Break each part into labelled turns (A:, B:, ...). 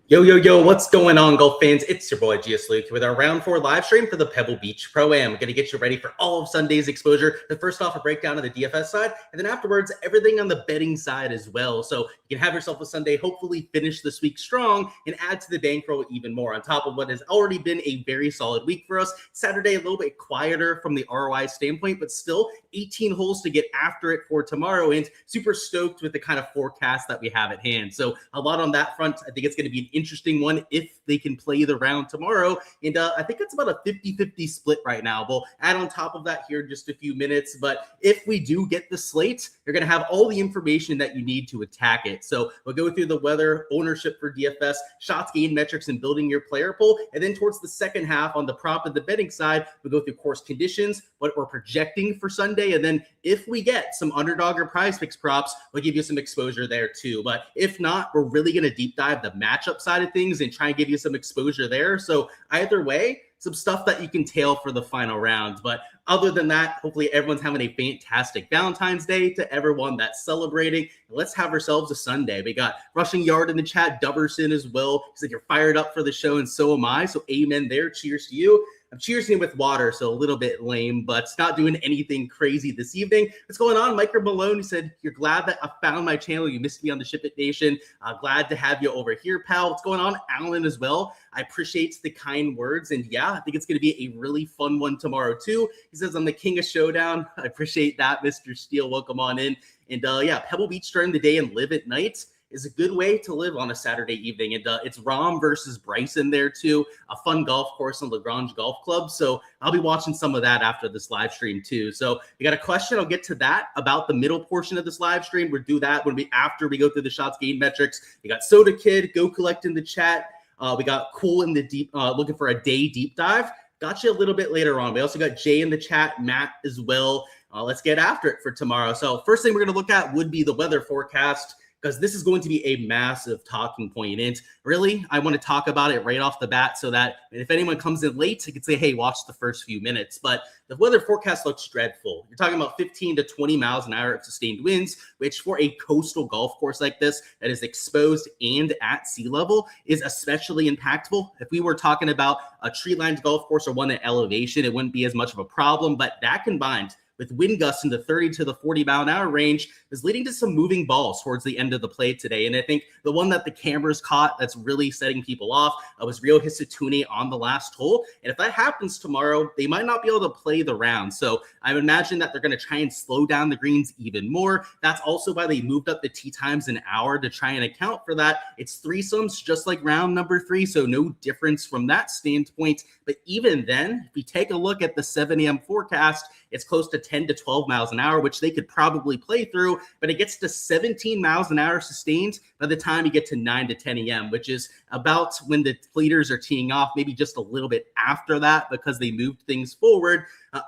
A: Yo, yo, yo, what's going on, golf fans? It's your boy, Gsluke, with our Round 4 live stream for the Pebble Beach Pro-Am. We're going to get you ready for all of Sunday's exposure. The first off, a breakdown of the DFS side, and then afterwards, everything on the betting side as well. So you can have yourself a Sunday, hopefully finish this week strong, and add to the bankroll even more, on top of what has already been a very solid week for us. Saturday, a little bit quieter from the ROI standpoint, but still 18 holes to get after it for tomorrow, and super stoked with the kind of forecast that we have at hand. So a lot on that front. I think it's going to be an interesting one if they can play the round tomorrow. And I think it's about a 50-50 split right now. We'll add on top of that here in just a few minutes. But if we do get the slate, you're going to have all the information that you need to attack it. So we'll go through the weather, ownership for DFS, shots gained metrics, and building your player pool. And then towards the second half on the prop and the betting side, we'll go through course conditions, what we're projecting for Sunday. And then if we get some underdog or prize picks props, we'll give you some exposure there too. But if not, we're really going to deep dive the matchup side of things and try and give you some exposure there. So either way, some stuff that you can tail for the final round. But other than that, hopefully everyone's having a fantastic Valentine's Day to everyone that's celebrating. Let's have ourselves a Sunday. We got Rushing Yard in the chat, Duberson as well. He's like, you're fired up for the show, and so am I. So amen there. Cheers to you. I'm cheersing it with water, so a little bit lame, but it's not doing anything crazy this evening. What's going on? Micro Malone, he said, you're glad that I found my channel. You missed me on the Ship It Nation. Glad to have you over here, pal. What's going on? Alan as well. I appreciate the kind words. And yeah, I think it's going to be a really fun one tomorrow too. He says, I'm the king of Showdown. I appreciate that, Mr. Steele. Welcome on in. And yeah, Pebble Beach during the day and live at night is a good way to live on a Saturday evening. And it's Rahm versus Bryson there too, a fun golf course on Lagrange Golf Club. So I'll be watching some of that after this live stream too. So you got a question, I'll get to that about the middle portion of this live stream. We'll do that after we go through the shots gained metrics. You got Soda Kid, Go Collect in the chat. We got Cool in the deep, looking for a day deep dive. Got you a little bit later on. We also got Jay in the chat, Matt as well. Let's get after it for tomorrow. So first thing we're going to look at would be the weather forecast, because this is going to be a massive talking point. And really, I want to talk about it right off the bat so that if anyone comes in late, they can say, hey, watch the first few minutes. But the weather forecast looks dreadful. You're talking about 15 to 20 miles an hour of sustained winds, which for a coastal golf course like this that is exposed and at sea level is especially impactful. If we were talking about a tree-lined golf course or one at elevation, it wouldn't be as much of a problem. But that combined with wind gusts in the 30 to the 40 mile an hour range is leading to some moving balls towards the end of the play today. And I think the one that the cameras caught that's really setting people off was Ryo Hisatune on the last hole. And if that happens tomorrow, they might not be able to play the round. So I imagine that they're going to try and slow down the greens even more. That's also why they moved up the tee times an hour to try and account for that. It's threesomes, just like round number 3. So no difference from that standpoint. But even then, if we take a look at the 7 a.m. forecast, it's close to 10 to 12 miles an hour, which they could probably play through, but it gets to 17 miles an hour sustained by the time you get to 9 to 10 a.m., which is about when the leaders are teeing off, maybe just a little bit after that because they moved things forward.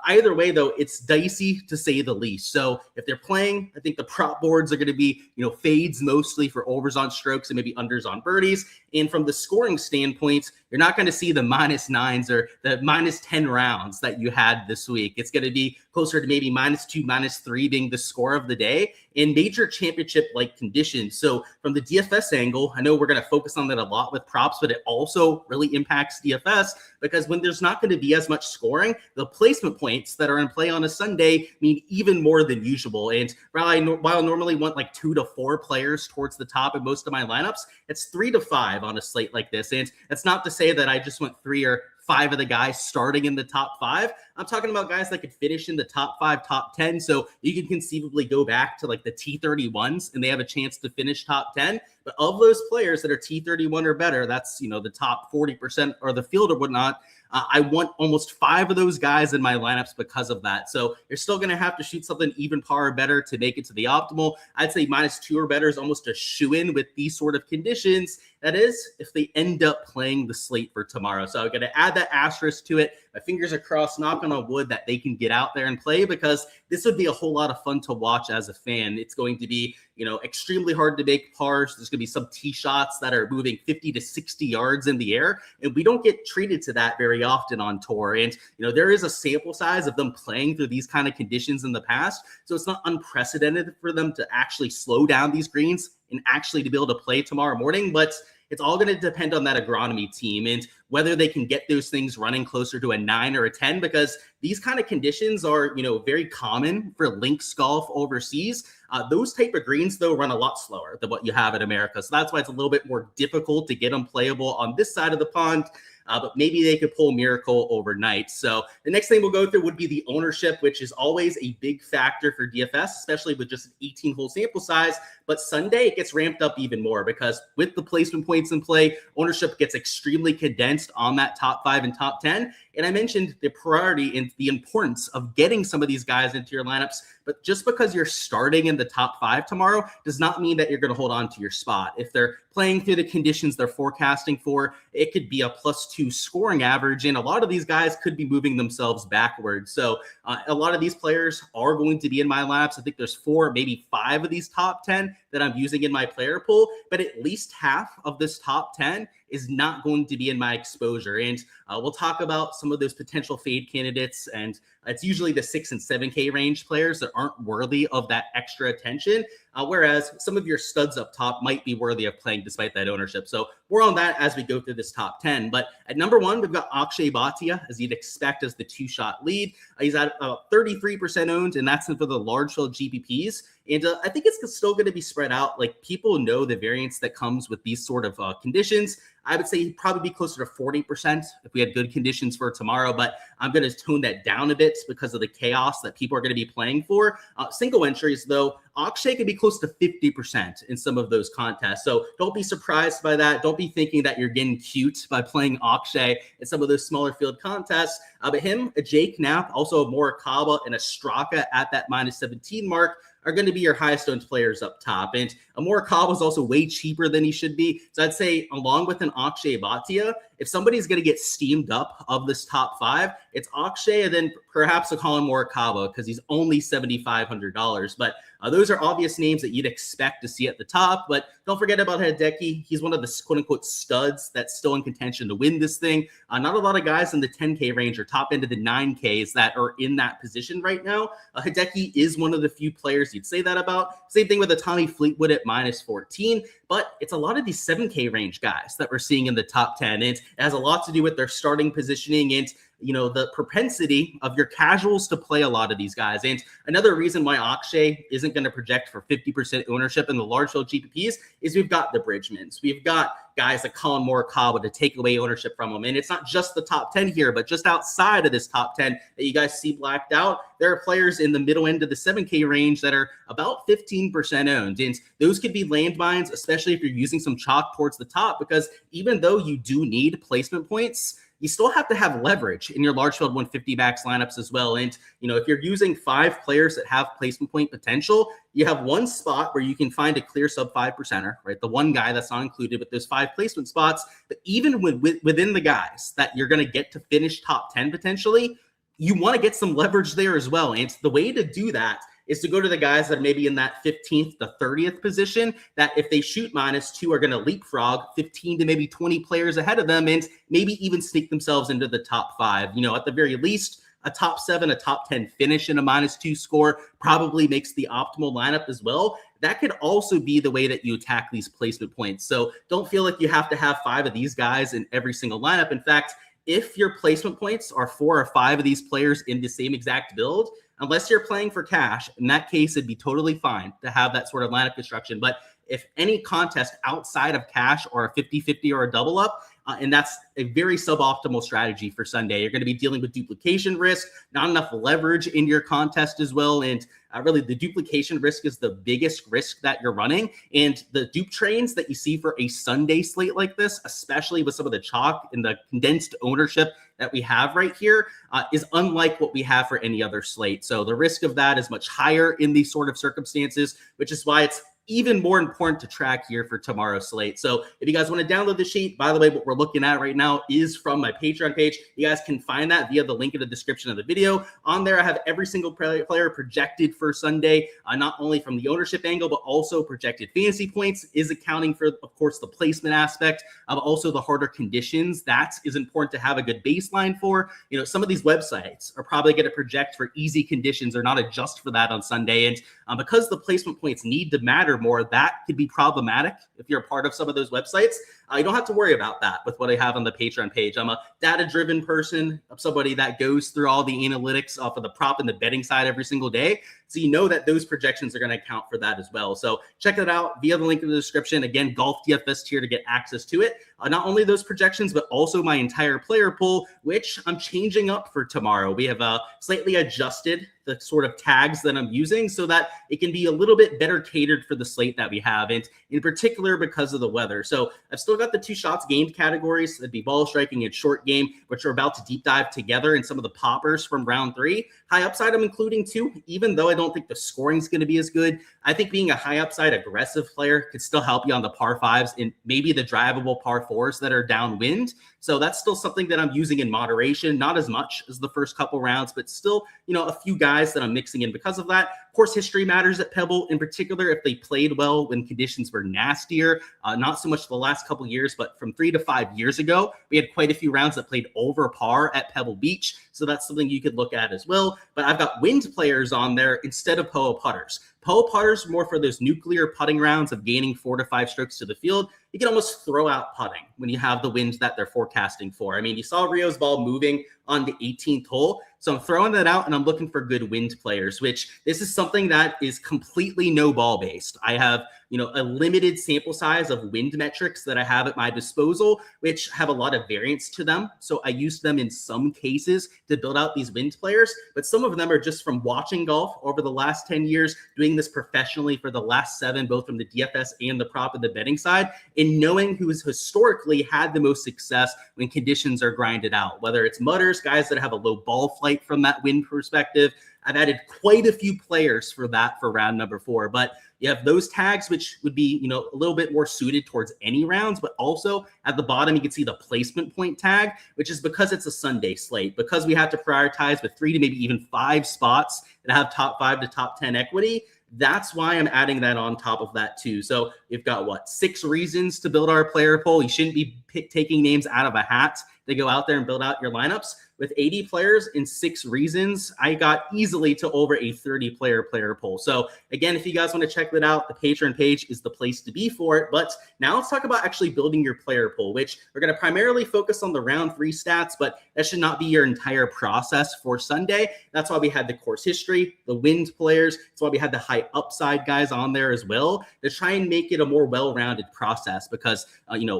A: Either way, though, it's dicey to say the least. So if they're playing, I think the prop boards are going to be, fades mostly for overs on strokes and maybe unders on birdies. And from the scoring standpoint, you're not going to see the -9s or the -10 rounds that you had this week. It's going to be closer to maybe -2, -3 being the score of the day in major championship-like conditions. So from the DFS angle, I know we're going to focus on that a lot with props, but it also really impacts DFS because when there's not going to be as much scoring, the placement points that are in play on a Sunday mean even more than usual. And while I normally want like 2 to 4 players towards the top in most of my lineups, it's 3 to 5 on a slate like this. And that's not to say that I just want 3 or 5 of the guys starting in the top 5. I'm talking about guys that could finish in the top 5, top 10. So you can conceivably go back to like the T31s and they have a chance to finish top 10. But of those players that are T31 or better, that's, the top 40% or the field or whatnot, I want almost 5 of those guys in my lineups because of that. So you're still going to have to shoot something even par or better to make it to the optimal. I'd say -2 or better is almost a shoe-in with these sort of conditions. That is, if they end up playing the slate for tomorrow. So I'm going to add that asterisk to it. My fingers are crossed, knocking on wood, that they can get out there and play, because this would be a whole lot of fun to watch as a fan. It's going to be, extremely hard to make pars. There's going to be some tee shots that are moving 50 to 60 yards in the air, and we don't get treated to that very often on tour. And, there is a sample size of them playing through these kind of conditions in the past, so it's not unprecedented for them to actually slow down these greens and actually to be able to play tomorrow morning. But it's all going to depend on that agronomy team and whether they can get those things running closer to a 9 or a 10, because these kind of conditions are, very common for links golf overseas. Those type of greens, though, run a lot slower than what you have in America. So that's why it's a little bit more difficult to get them playable on this side of the pond. But maybe they could pull a miracle overnight. So the next thing we'll go through would be the ownership, which is always a big factor for DFS, especially with just an 18-hole sample size. But Sunday, it gets ramped up even more because with the placement points in play, ownership gets extremely condensed on that top 5 and top 10. And I mentioned the priority and the importance of getting some of these guys into your lineups. But just because you're starting in the top 5 tomorrow does not mean that you're going to hold on to your spot. If they're playing through the conditions they're forecasting for, it could be a +2 scoring average. And a lot of these guys could be moving themselves backwards. So a lot of these players are going to be in my laps. I think there's 4, maybe 5 of these top 10 that I'm using in my player pool, but at least half of this top 10 is not going to be in my exposure. And we'll talk about some of those potential fade candidates. And it's usually the 6 and 7K range players that aren't worthy of that extra attention. Whereas some of your studs up top might be worthy of playing despite that ownership. So we're on that as we go through this top 10. But at number 1, we've got Akshay Bhatia, as you'd expect, as the 2-shot lead. He's at 33% owned, and that's for the large field GPPs. And I think it's still going to be spread out. Like, people know the variance that comes with these sort of conditions. I would say he'd probably be closer to 40% if we had good conditions for tomorrow, but I'm going to tone that down a bit because of the chaos that people are going to be playing for. Single entries, though, Akshay could be close to 50% in some of those contests. So don't be surprised by that. Don't be thinking that you're getting cute by playing Akshay in some of those smaller field contests. But him, a Jake Knapp, also a Morikawa and a Straka at that -17 mark are going to be your highest owned players up top. And Morikawa is also way cheaper than he should be. So I'd say along with an Akshay Bhatia, if somebody's going to get steamed up of this top 5, it's Akshay and then perhaps a Colin Morikawa because he's only $7,500. But those are obvious names that you'd expect to see at the top. But don't forget about Hideki. He's one of the quote-unquote studs that's still in contention to win this thing. Not a lot of guys in the 10K range or top end of the 9Ks that are in that position right now. Hideki is one of the few players you'd say that about. Same thing with a Tommy Fleetwood at -14. But it's a lot of these 7K range guys that we're seeing in the top 10. And it has a lot to do with their starting positioning and the propensity of your casuals to play a lot of these guys. And another reason why Akshay isn't going to project for 50% ownership in the large field GPPs is we've got the Bridgemans. We've got guys like Colin Morikawa to take away ownership from them. And it's not just the top 10 here, but just outside of this top 10 that you guys see blacked out, there are players in the middle end of the 7K range that are about 15% owned. And those could be landmines, especially if you're using some chalk towards the top, because even though you do need placement points, you still have to have leverage in your large field 150 max lineups as well. And, if you're using 5 players that have placement point potential, you have one spot where you can find a clear sub 5%er, right? The one guy that's not included with those 5 placement spots. But even within the guys that you're going to get to finish top 10 potentially, you want to get some leverage there as well. And the way to do that is to go to the guys that are maybe in that 15th to 30th position, that if they shoot -2 are going to leapfrog 15 to maybe 20 players ahead of them and maybe even sneak themselves into the top 5. At the very least, a top 7, a top 10 finish in a -2 score probably makes the optimal lineup as well. That could also be the way that you attack these placement points. So don't feel like you have to have 5 of these guys in every single lineup. In fact, if your placement points are 4 or 5 of these players in the same exact build, unless you're playing for cash, in that case, it'd be totally fine to have that sort of lineup construction. But if any contest outside of cash or a 50-50 or a double up, and that's a very suboptimal strategy for Sunday. You're going to be dealing with duplication risk, not enough leverage in your contest as well. And really the duplication risk is the biggest risk that you're running. And the dupe trains that you see for a Sunday slate like this, especially with some of the chalk and the condensed ownership that we have right here, is unlike what we have for any other slate. So the risk of that is much higher in these sort of circumstances, which is why it's even more important to track here for tomorrow's slate. So if you guys want to download the sheet, by the way, what we're looking at right now is from my Patreon page. You guys can find that via the link in the description of the video. On there, I have every single player projected for Sunday, not only from the ownership angle, but also projected fantasy points is accounting for, of course, the placement aspect, but also the harder conditions. That is important to have a good baseline for. Some of these websites are probably going to project for easy conditions or not adjust for that on Sunday. And because the placement points need to matter more, that could be problematic if you're a part of some of those websites. You don't have to worry about that with what I have on the Patreon page. I'm a data-driven person. I'm somebody that goes through all the analytics off of the prop and the betting side every single day. So you know that those projections are going to account for that as well. So check it out via the link in the description. Again, Golf DFS tier to get access to it. Not only those projections, but also my entire player pool, which I'm changing up for tomorrow. We have slightly adjusted the sort of tags that I'm using so that it can be a little bit better catered for the slate that we have, and in particular because of the weather. So I've still got the 2 shots gained categories. That'd be ball striking and short game, which are about to deep dive together in some of the poppers from round 3. High upside, I'm including 2, even though I don't think the scoring is going to be as good. I think being a high upside aggressive player could still help you on the par 5s and maybe the drivable par 4s that are downwind. So that's still something that I'm using in moderation, not as much as the first couple rounds, but still, a few guys that I'm mixing in because of that. Course history matters at Pebble, in particular if they played well when conditions were nastier. Not so much the last couple years, but from 3 to 5 years ago, we had quite a few rounds that played over par at Pebble Beach. So that's something you could look at as well. But I've got wind players on there instead of POA putters. POA putters more for those nuclear putting rounds of gaining 4 to 5 strokes to the field. You can almost throw out putting when you have the winds that they're forecasting for. I mean, you saw Rio's ball moving on the 18th hole. So I'm throwing that out and I'm looking for good wind players, which this is something that is completely no ball based. I have, a limited sample size of wind metrics that I have at my disposal, which have a lot of variance to them. So I use them in some cases to build out these wind players, but some of them are just from watching golf over the last 10 years, doing this professionally for the last 7, both from the DFS and the prop and the betting side, and knowing who has historically had the most success when conditions are grinded out, whether it's mutters, guys that have a low ball flight from that wind perspective. I've added quite a few players for that for round number 4, but you have those tags, which would be, a little bit more suited towards any rounds, but also at the bottom, you can see the placement point tag, which is because it's a Sunday slate, because we have to prioritize with 3 to maybe even 5 spots that have top 5 to top 10 equity. That's why I'm adding that on top of that too. So you've got 6 reasons to build our player pool. You shouldn't be taking names out of a hat to go out there and build out your lineups. With 80 players in 6 reasons, I got easily to over a 30 player pool. So again, if you guys want to check that out, the Patreon page is the place to be for it. But now let's talk about actually building your player pool, which we're going to primarily focus on the round 3 stats, but that should not be your entire process for Sunday. That's why we had the course history, the wind players. That's why we had the high upside guys on there as well, to try and make it a more well-rounded process, because,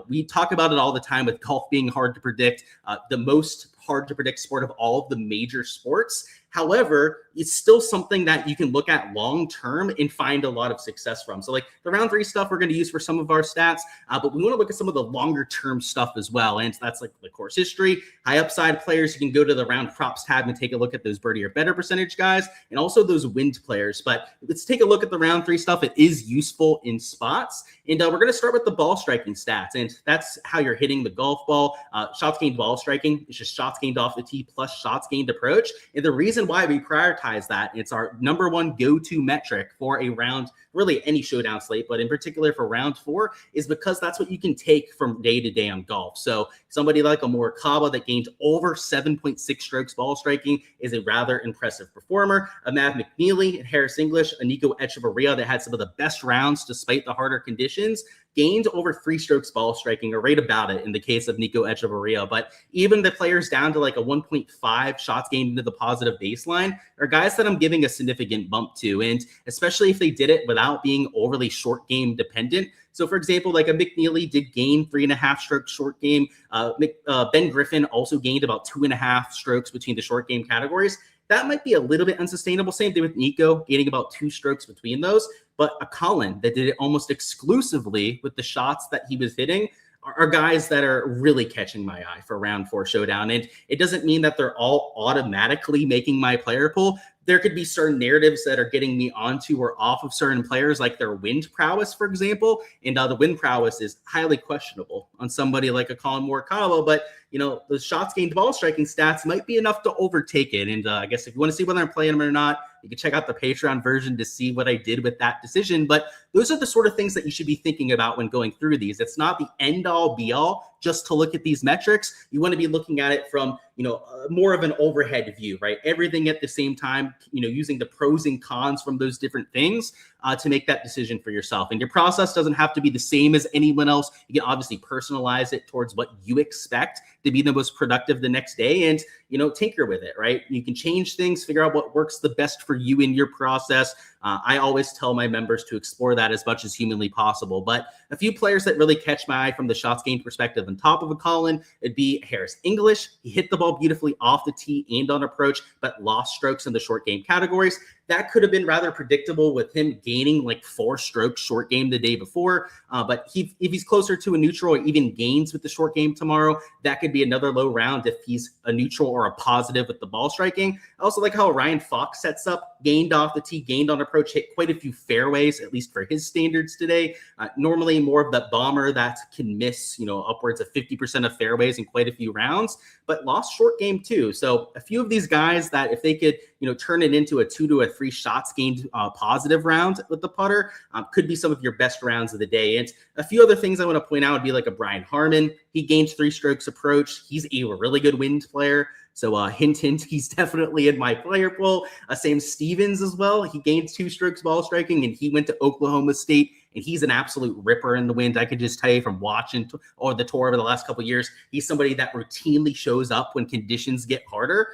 A: we talk about it all the time with golf being hard to predict, the most hard to predict sport of all of the major sports. However, it's still something that you can look at long-term and find a lot of success from. So like the round 3 stuff we're going to use for some of our stats, but we want to look at some of the longer-term stuff as well. And that's like the course history, high upside players. You can go to the round props tab and take a look at those birdie or better percentage guys, and also those wind players. But let's take a look at the round 3 stuff. It is useful in spots. And we're going to start with the ball striking stats. And that's how you're hitting the golf ball. Shots gained ball striking. It's just shots gained off the tee plus shots gained approach. And the reason why we prioritize that, it's our number 1 go-to metric for a round, really any showdown slate, but in particular for round 4, is because that's what you can take from day to day on golf. So somebody like a Morikawa that gained over 7.6 strokes ball striking is a rather impressive performer. A Matt McNeely and Harris English, a Nico Echevarria that had some of the best rounds despite the harder conditions, gained over 3 strokes ball striking, or right about it in the case of Nico Echevarria. But even the players down to like a 1.5 shots gained into the positive baseline are guys that I'm giving a significant bump to, and especially if they did it without being overly short game dependent. So for example, like a McNeely did gain 3.5 strokes short game. Ben Griffin also gained about 2.5 strokes between the short game categories. That might be a little bit unsustainable. Same thing with Nico, gaining about 2 strokes between those. But a Colin that did it almost exclusively with the shots that he was hitting are guys that are really catching my eye for round 4 showdown. And it doesn't mean that they're all automatically making my player pool. There could be certain narratives that are getting me onto or off of certain players, like their wind prowess, for example. And the wind prowess is highly questionable on somebody like a Colin Morikawa. But, the shots gained ball striking stats might be enough to overtake it. And I guess if you want to see whether I'm playing them or not, you can check out the Patreon version to see what I did with that decision. But those are the sort of things that you should be thinking about when going through these. It's not the end all be all just to look at these metrics. You want to be looking at it from, more of an overhead view, right? Everything at the same time, using the pros and cons from those different things to make that decision for yourself. And your process doesn't have to be the same as anyone else. You can obviously personalize it towards what you expect to be the most productive the next day and, tinker with it, right? You can change things, figure out what works the best for you in your process. I always tell my members to explore that as much as humanly possible. But a few players that really catch my eye from the shots gained perspective on top of a Colin, it'd be Harris English. He hit the ball beautifully off the tee and on approach, but lost strokes in the short game categories. That could have been rather predictable with him gaining like 4 strokes short game the day before. But if he's closer to a neutral or even gains with the short game tomorrow, that could be another low round if he's a neutral or a positive with the ball striking. I also like how Ryan Fox sets up, gained off the tee, gained on approach, hit quite a few fairways, at least for his standards today. Normally more of that bomber that can miss, upwards of 50% of fairways in quite a few rounds, but lost short game too. So a few of these guys that if they could, turn it into a 2 to a 3 shots gained positive round with the putter, could be some of your best rounds of the day. And a few other things I want to point out would be like a Brian Harmon. He gained 3 strokes approach. He's a really good wind player. So hint, he's definitely in my player pool. Sam Stevens as well. He gained 2 strokes ball striking, and he went to Oklahoma State, and he's an absolute ripper in the wind. I could just tell you from watching or the tour over the last couple of years, he's somebody that routinely shows up when conditions get harder.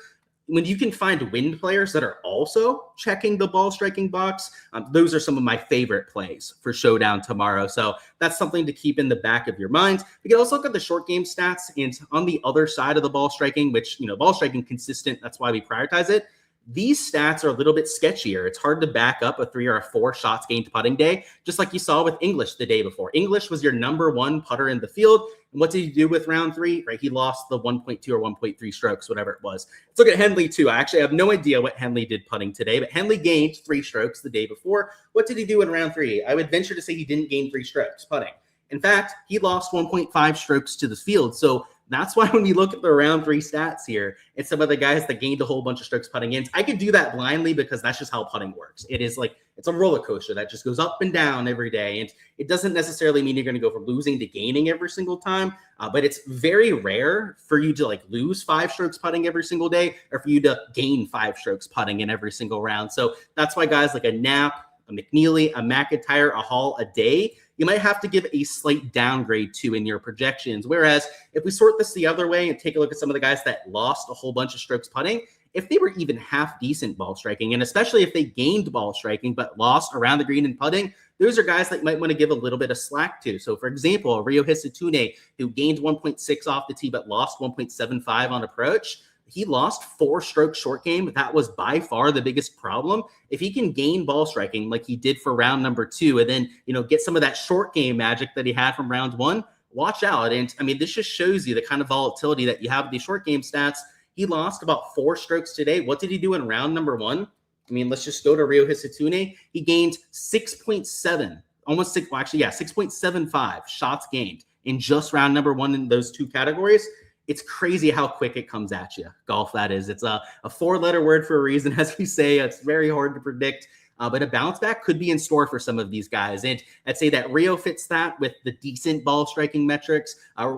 A: When you can find wind players that are also checking the ball striking box, those are some of my favorite plays for Showdown tomorrow. So that's something to keep in the back of your mind. You can also look at the short game stats, and on the other side of the ball striking, which, ball striking consistent, that's why we prioritize it. These stats are a little bit sketchier. It's hard to back up a 3 or a 4 shots gained putting day, just like you saw with English the day before. English was your number 1 putter in the field. And what did he do with round 3? Right, he lost the 1.2 or 1.3 strokes, whatever it was. Let's look at Henley too. I actually have no idea what Henley did putting today, but Henley gained 3 strokes the day before. What did he do in round 3? I would venture to say he didn't gain 3 strokes putting. In fact, he lost 1.5 strokes to the field. So that's why when you look at the round 3 stats here, it's some of the guys that gained a whole bunch of strokes putting in. I could do that blindly because that's just how putting works. It is like, it's a roller coaster that just goes up and down every day. And it doesn't necessarily mean you're going to go from losing to gaining every single time. But it's very rare for you to lose 5 strokes putting every single day or for you to gain 5 strokes putting in every single round. So that's why guys like a Knapp, a McNeely, a McIntyre, a Hall a day, you might have to give a slight downgrade to in your projections. Whereas if we sort this the other way and take a look at some of the guys that lost a whole bunch of strokes putting, if they were even half decent ball striking, and especially if they gained ball striking but lost around the green and putting, those are guys that you might want to give a little bit of slack to. So for example, Ryo Hisatune, who gained 1.6 off the tee but lost 1.75 on approach, he lost 4 strokes short game. That was by far the biggest problem. If he can gain ball striking like he did for round number 2 and then, get some of that short game magic that he had from round 1, watch out. And I mean, this just shows you the kind of volatility that you have with these short game stats. He lost about 4 strokes today. What did he do in round number 1? I mean, let's just go to Ryo Hisatune. He gained 6.7, almost 6, well, actually, yeah, 6.75 shots gained in just round number 1 in those 2 categories. It's crazy how quick it comes at you. Golf, that is. It's a 4-letter word for a reason, as we say. It's very hard to predict. But a bounce back could be in store for some of these guys. And I'd say that Ryo fits that with the decent ball striking metrics.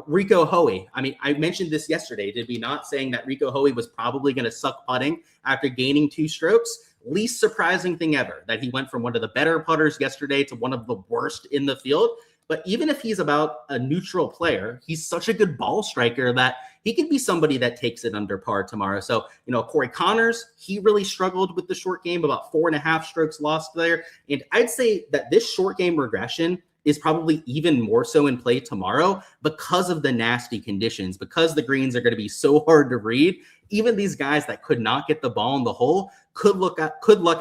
A: Rico Hoey, I mean, I mentioned this yesterday, did we not, saying that Rico Hoey was probably going to suck putting after gaining 2 strokes? Least surprising thing ever, that he went from one of the better putters yesterday to one of the worst in the field. But even if he's about a neutral player, he's such a good ball striker that he could be somebody that takes it under par tomorrow. So, Corey Connors, he really struggled with the short game, about 4.5 strokes lost there. And I'd say that this short game regression is probably even more so in play tomorrow because of the nasty conditions, because the greens are going to be so hard to read. Even these guys that could not get the ball in the hole could luck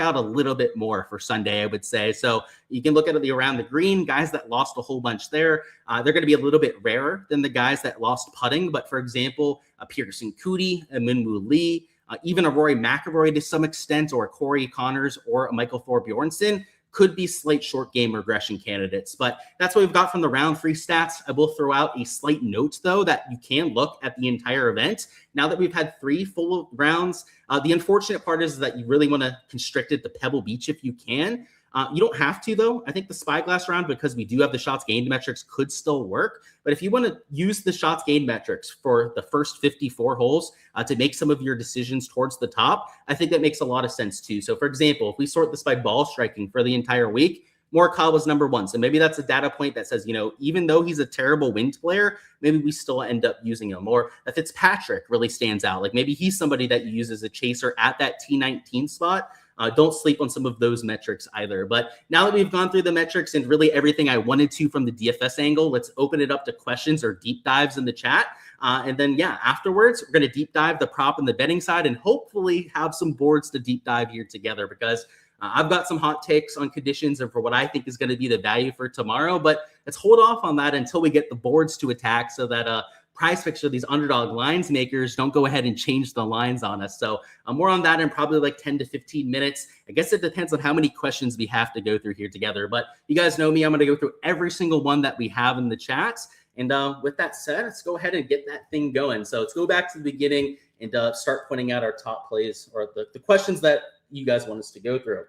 A: out a little bit more for Sunday, I would say. So you can look at the around the green, guys that lost a whole bunch there. They're going to be a little bit rarer than the guys that lost putting. But for example, a Pearson Cootie, a Minwoo Lee, even a Rory McIlroy to some extent, or a Corey Connors or a Michael Thorbjornsen could be slight short game regression candidates. But that's what we've got from the round 3 stats. I will throw out a slight note, though, that you can look at the entire event. Now that we've had 3 full rounds, the unfortunate part is that you really want to constrict it to Pebble Beach if you can. You don't have to, though. I think the Spyglass round, because we do have the shots gained metrics, could still work. But if you want to use the shots gained metrics for the first 54 holes to make some of your decisions towards the top, I think that makes a lot of sense too. So for example, if we sort this by ball striking for the entire week, Morikawa was number one. So maybe that's a data point that says, even though he's a terrible wind player, maybe we still end up using him. Or if Fitzpatrick really stands out, like maybe he's somebody that you use as a chaser at that T19 spot. Don't sleep on some of those metrics either. But now that we've gone through the metrics and really everything I wanted to from the DFS angle, let's open it up to questions or deep dives in the chat. And then, afterwards, we're going to deep dive the prop and the betting side and hopefully have some boards to deep dive here together, because I've got some hot takes on conditions and for what I think is going to be the value for tomorrow. But let's hold off on that until we get the boards to attack so that Prize Picks or these underdog lines makers don't go ahead and change the lines on us. So more on that in probably like 10 to 15 minutes. I guess it depends on how many questions we have to go through here together. But you guys know me, I'm going to go through every single one that we have in the chats. And with that said, let's go ahead and get that thing going. So let's go back to the beginning and start pointing out our top plays or the questions that you guys want us to go through.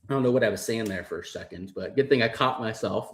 A: I don't know what I was saying there for a second, but good thing I caught myself.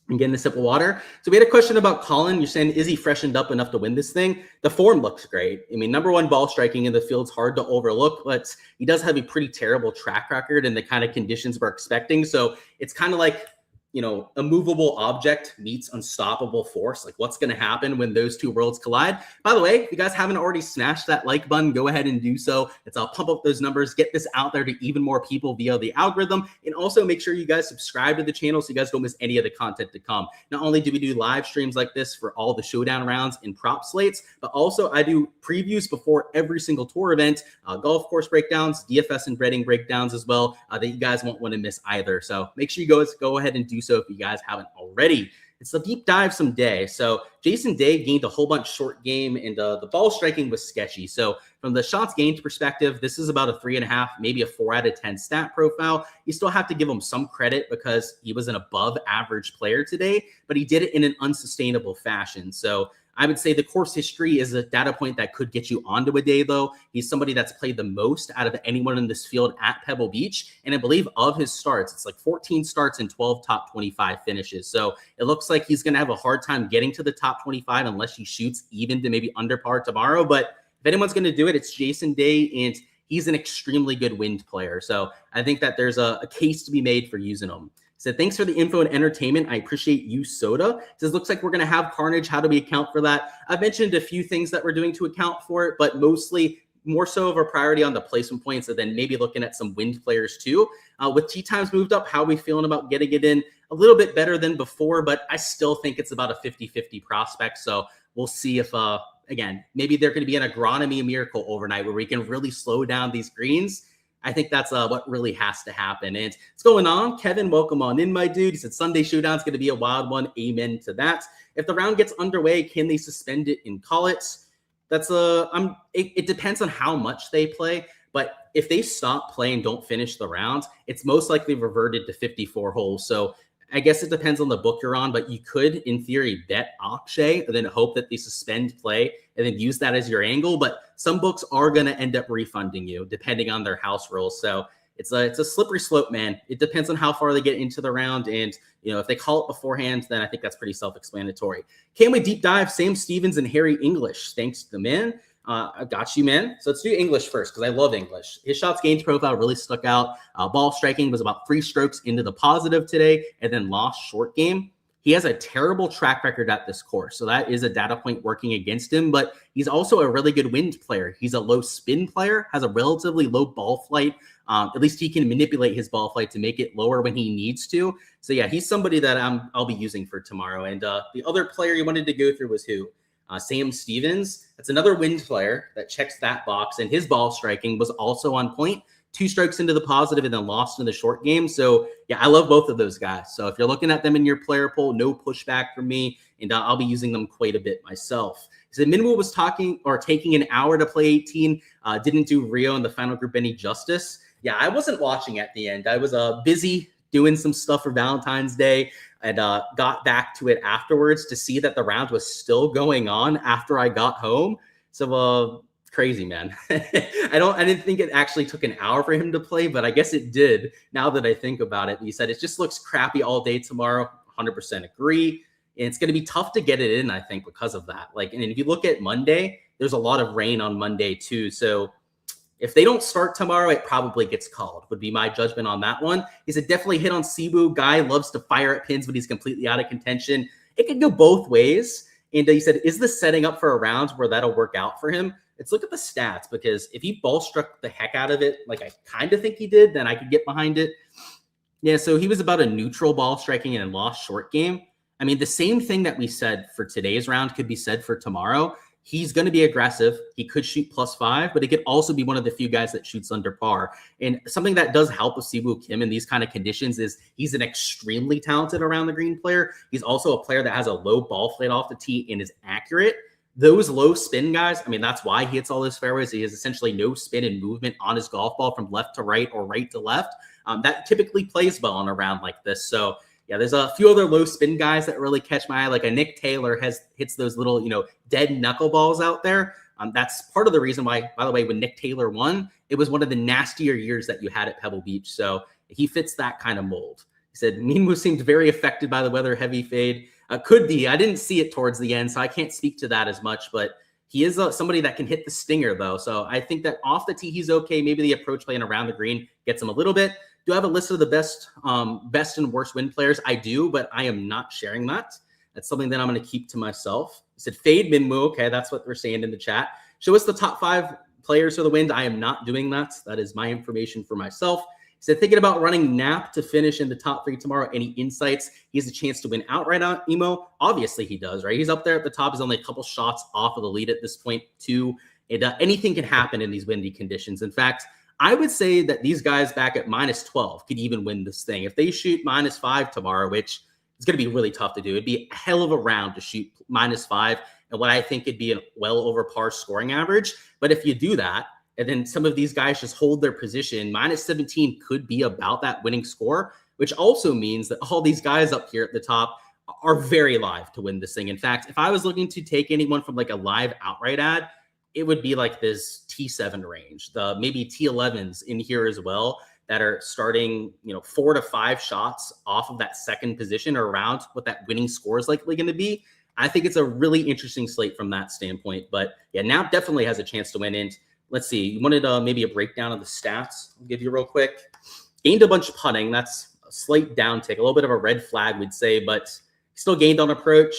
A: And getting a sip of water. So we had a question about Colin. You're saying, is he freshened up enough to win this thing? The form looks great. I mean, number one ball striking in the field's hard to overlook, but he does have a pretty terrible track record in the kind of conditions we're expecting. So it's kind of like, a movable object meets unstoppable force. Like, what's going to happen when those two worlds collide? By the way, if you guys haven't already smashed that like button, go ahead and do so. I'll pump up those numbers, get this out there to even more people via the algorithm. And also make sure you guys subscribe to the channel so you guys don't miss any of the content to come. Not only do we do live streams like this for all the showdown rounds and prop slates, but also I do previews before every single tour event, golf course breakdowns, DFS and betting breakdowns as well, that you guys won't want to miss either. So make sure you guys go ahead and do so if you guys haven't already. It's a deep dive someday. So Jason Day gained a whole bunch short game, and the ball striking was sketchy. So from the shots gained perspective, this is about a 3.5, maybe a 4 out of 10 stat profile. You still have to give him some credit because he was an above average player today, but he did it in an unsustainable fashion. So I would say the course history is a data point that could get you onto a day, though. He's somebody that's played the most out of anyone in this field at Pebble Beach. And I believe of his starts, it's like 14 starts and 12 top 25 finishes. So it looks like he's going to have a hard time getting to the top 25 unless he shoots even to maybe under par tomorrow. But if anyone's going to do it, it's Jason Day, and he's an extremely good wind player. So I think that there's a case to be made for using him. So thanks for the info and entertainment. I appreciate you, Soda. Says, looks like we're going to have Carnage. How do we account for that? I've mentioned a few things that we're doing to account for it, but mostly more so of a priority on the placement points, and then maybe looking at some wind players too. With tee times moved up, how are we feeling about getting it in? A little bit better than before, but I still think it's about a 50-50 prospect. So we'll see if, again, maybe there could be an agronomy miracle overnight where we can really slow down these greens. I think that's what really has to happen. And it's going on. Kevin, welcome on in, my dude. He said Sunday Showdown's going to be a wild one. Amen to that. If the round gets underway, can they suspend it and call it? That's it depends on how much they play. But if they stop playing, don't finish the round, it's most likely reverted to 54 holes. So I guess it depends on the book you're on, but you could, in theory, bet Akshay and then hope that they suspend play and then use that as your angle. But some books are going to end up refunding you depending on their house rules. So it's a slippery slope, man. It depends on how far they get into the round. And, if they call it beforehand, then I think that's pretty self-explanatory. Can we deep dive Sam Stevens and Harry English? Thanks to the man. I got you, man. So let's do English first because I love English. His shots gained profile really stuck out. Ball striking was about 3 strokes into the positive today and then lost short game. He has a terrible track record at this course. So that is a data point working against him, but he's also a really good wind player. He's a low spin player, has a relatively low ball flight. At least he can manipulate his ball flight to make it lower when he needs to. So yeah, he's somebody that I'll be using for tomorrow. And the other player you wanted to go through was who? Sam Stevens. That's another wind player that checks that box, and his ball striking was also on point. 2 strokes into the positive and then lost in the short game. So yeah, I love both of those guys. So if you're looking at them in your player pool, no pushback from me, and I'll be using them quite a bit myself. So Minwoo was taking an hour to play 18. Didn't do Rio in the final group any justice. Yeah, I wasn't watching at the end. I was busy doing some stuff for Valentine's Day and got back to it afterwards to see that the round was still going on after I got home. So Crazy, man. I didn't think it actually took an hour for him to play, but I guess it did now that I think about it. He said it just looks crappy all day tomorrow. 100% agree. And it's going to be tough to get it in, I think, because of that. Like, and if you look at Monday, there's a lot of rain on Monday too. So if they don't start tomorrow, it probably gets called, would be my judgment on that one. He said definitely hit on Cebu. Guy loves to fire at pins, but he's completely out of contention. It could go both ways. And he said, is this setting up for a round where that'll work out for him? Let's look at the stats, because if he ball struck the heck out of it, like I kind of think he did, then I could get behind it. Yeah, so he was about a neutral ball striking and lost short game. I mean, the same thing that we said for today's round could be said for tomorrow. He's going to be aggressive. He could shoot +5, but it could also be one of the few guys that shoots under par. And something that does help with Siwoo Kim in these kind of conditions is he's an extremely talented around the green player. He's also a player that has a low ball flight off the tee and is accurate. Those low spin guys, I mean, that's why he hits all those fairways. He has essentially no spin and movement on his golf ball from left to right or right to left. That typically plays well on a round like this. So yeah, there's a few other low spin guys that really catch my eye. Like a Nick Taylor hits those little, dead knuckleballs out there. That's part of the reason why, by the way, when Nick Taylor won, it was one of the nastier years that you had at Pebble Beach. So he fits that kind of mold. He said, Minwoo seemed very affected by the weather, heavy fade. Could be. I didn't see it towards the end, so I can't speak to that as much, but he is somebody that can hit the stinger, though. So I think that off the tee, he's okay. Maybe the approach play and around the green gets him a little bit. Do I have a list of the best and worst win players? I do, but I am not sharing that. That's something that I'm going to keep to myself. He said, fade Minwoo. Okay, that's what we're saying in the chat. Show us the top 5 players for the win. I am not doing that. That is my information for myself. He said, thinking about running Nap to finish in the top 3 tomorrow. Any insights? He has a chance to win outright on Emo. Obviously, he does, right? He's up there at the top. He's only a couple shots off of the lead at this point, too. Anything can happen in these windy conditions. In fact, I would say that these guys back at -12 could even win this thing. If they shoot -5 tomorrow, which is going to be really tough to do, it'd be a hell of a round to shoot -5 and what I think could be a well over par scoring average. But if you do that, and then some of these guys just hold their position, -17 could be about that winning score, which also means that all these guys up here at the top are very live to win this thing. In fact, if I was looking to take anyone from like a live outright ad, it would be like this T7 range, the maybe T11s in here as well that are starting, 4 to 5 shots off of that second position or around what that winning score is likely going to be. I think it's a really interesting slate from that standpoint. But yeah, Nap definitely has a chance to win. And let's see, you wanted maybe a breakdown of the stats? I'll give you real quick. Gained a bunch of putting. That's a slight downtick, a little bit of a red flag, we'd say, but still gained on approach.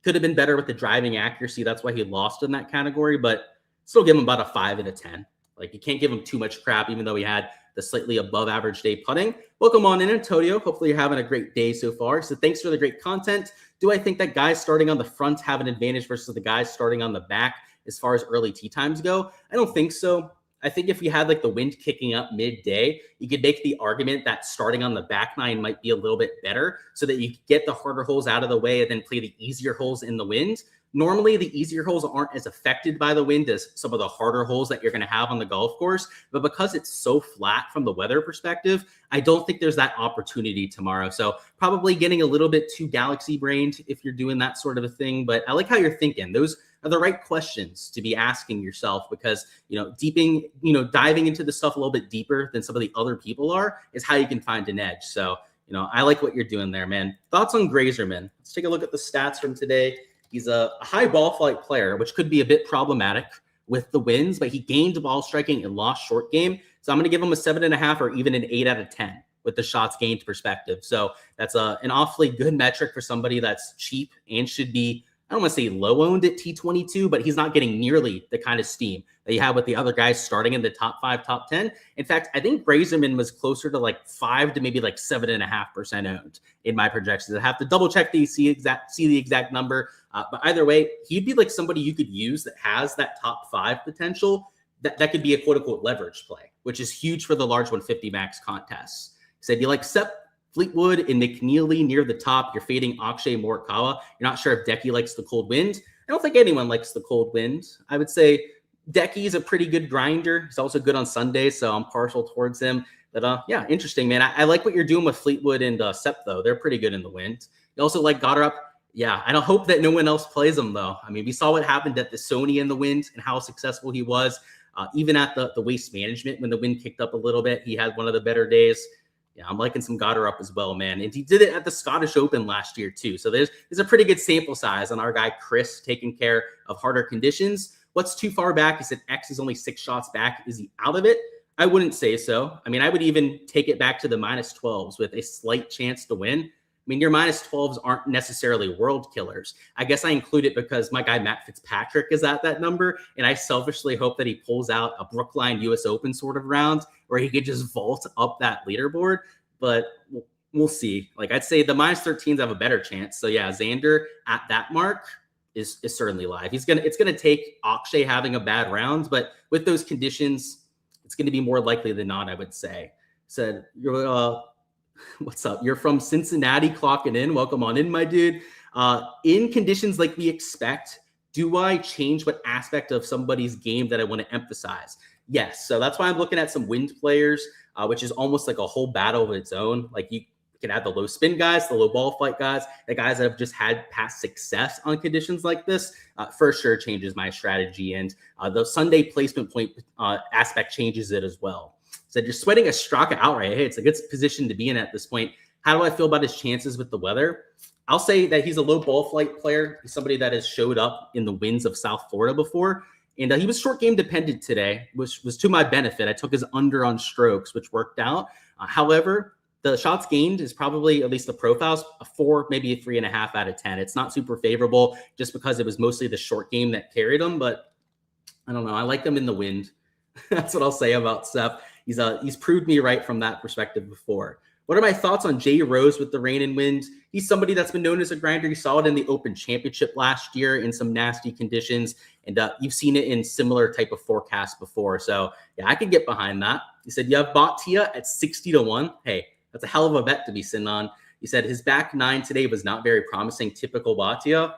A: Could have been better with the driving accuracy. That's why he lost in that category, but still give him about a 5 out of 10. Like, you can't give him too much crap, even though he had the slightly above average day putting. Welcome on in, Antonio. Hopefully you're having a great day so far. So thanks for the great content. Do I think that guys starting on the front have an advantage versus the guys starting on the back as far as early tee times go? I don't think so. I think if you had like the wind kicking up midday, you could make the argument that starting on the back nine might be a little bit better so that you get the harder holes out of the way and then play the easier holes in the wind. Normally, the easier holes aren't as affected by the wind as some of the harder holes that you're going to have on the golf course. But because it's so flat from the weather perspective, I don't think there's that opportunity tomorrow. So probably getting a little bit too galaxy brained if you're doing that sort of a thing. But I like how you're thinking. Those are the right questions to be asking yourself because, diving into the stuff a little bit deeper than some of the other people are is how you can find an edge. So, I like what you're doing there, man. Thoughts on Grazerman? Let's take a look at the stats from today. He's a high ball flight player, which could be a bit problematic with the wins, but he gained ball striking and lost short game. So I'm going to give him a 7.5 or even an 8 out of 10 with the shots gained perspective. So that's an awfully good metric for somebody that's cheap and should be, I don't want to say low owned at T22, but he's not getting nearly the kind of steam that you have with the other guys starting in the top 5, top 10. In fact, I think Grazerman was closer to like 5 to maybe like 7.5% owned in my projections. I have to double check see the exact number. But either way, he'd be like somebody you could use that has that top 5 potential. That could be a quote unquote leverage play, which is huge for the large 150 max contests. He said, you like Sepp, Fleetwood, and McNeely near the top. You're fading Akshay Morikawa. You're not sure if Decky likes the cold wind. I don't think anyone likes the cold wind. I would say Decky's a pretty good grinder. He's also good on Sundays, so I'm partial towards him. But yeah, interesting, man. I like what you're doing with Fleetwood and Sepp, though. They're pretty good in the wind. You also like Goddard. Yeah, I don't hope that no one else plays him though. I mean, we saw what happened at the Sony in the wind and how successful he was. Even at the waste management, when the wind kicked up a little bit, he had one of the better days. Yeah, I'm liking some Goddard up as well, man. And he did it at the Scottish Open last year too. So there's a pretty good sample size on our guy Chris taking care of harder conditions. What's too far back? He said X is only 6 shots back. Is he out of it? I wouldn't say so. I mean, I would even take it back to the -12s with a slight chance to win. I mean, your -12s aren't necessarily world killers. I guess I include it because my guy Matt Fitzpatrick is at that number, and I selfishly hope that he pulls out a Brookline US Open sort of round where he could just vault up that leaderboard. But we'll see. Like, I'd say the -13s have a better chance. So yeah, Xander at that mark is certainly live. It's gonna take Akshay having a bad round, but with those conditions, it's gonna be more likely than not, I would say. Said you're what's up? You're from Cincinnati clocking in. Welcome on in, my dude. In conditions like we expect, do I change what aspect of somebody's game that I want to emphasize? Yes. So that's why I'm looking at some wind players, which is almost like a whole battle of its own. Like you can add the low spin guys, the low ball flight guys, the guys that have just had past success on conditions like this. For sure changes my strategy. And the Sunday placement point aspect changes it as well. So you're sweating a Straka outright. Hey, it's a good position to be in at this point. How do I feel about his chances with the weather? I'll say that he's a low ball flight player. He's somebody that has showed up in the winds of South Florida before. And he was short game dependent today, which was to my benefit. I took his under on strokes, which worked out. However, the shots gained is probably, at least the profiles, a 4, maybe a 3.5 out of 10. It's not super favorable just because it was mostly the short game that carried him. But I don't know. I like him in the wind. That's what I'll say about Seth. He's proved me right from that perspective before. What are my thoughts on Jay Rose with the rain and wind? He's somebody that's been known as a grinder. You saw it in the Open Championship last year in some nasty conditions, and you've seen it in similar type of forecasts before. So yeah, I could get behind that. He said you have Bhatia at 60-1. Hey, that's a hell of a bet to be sitting on. He said his back 9 today was not very promising. Typical Bhatia.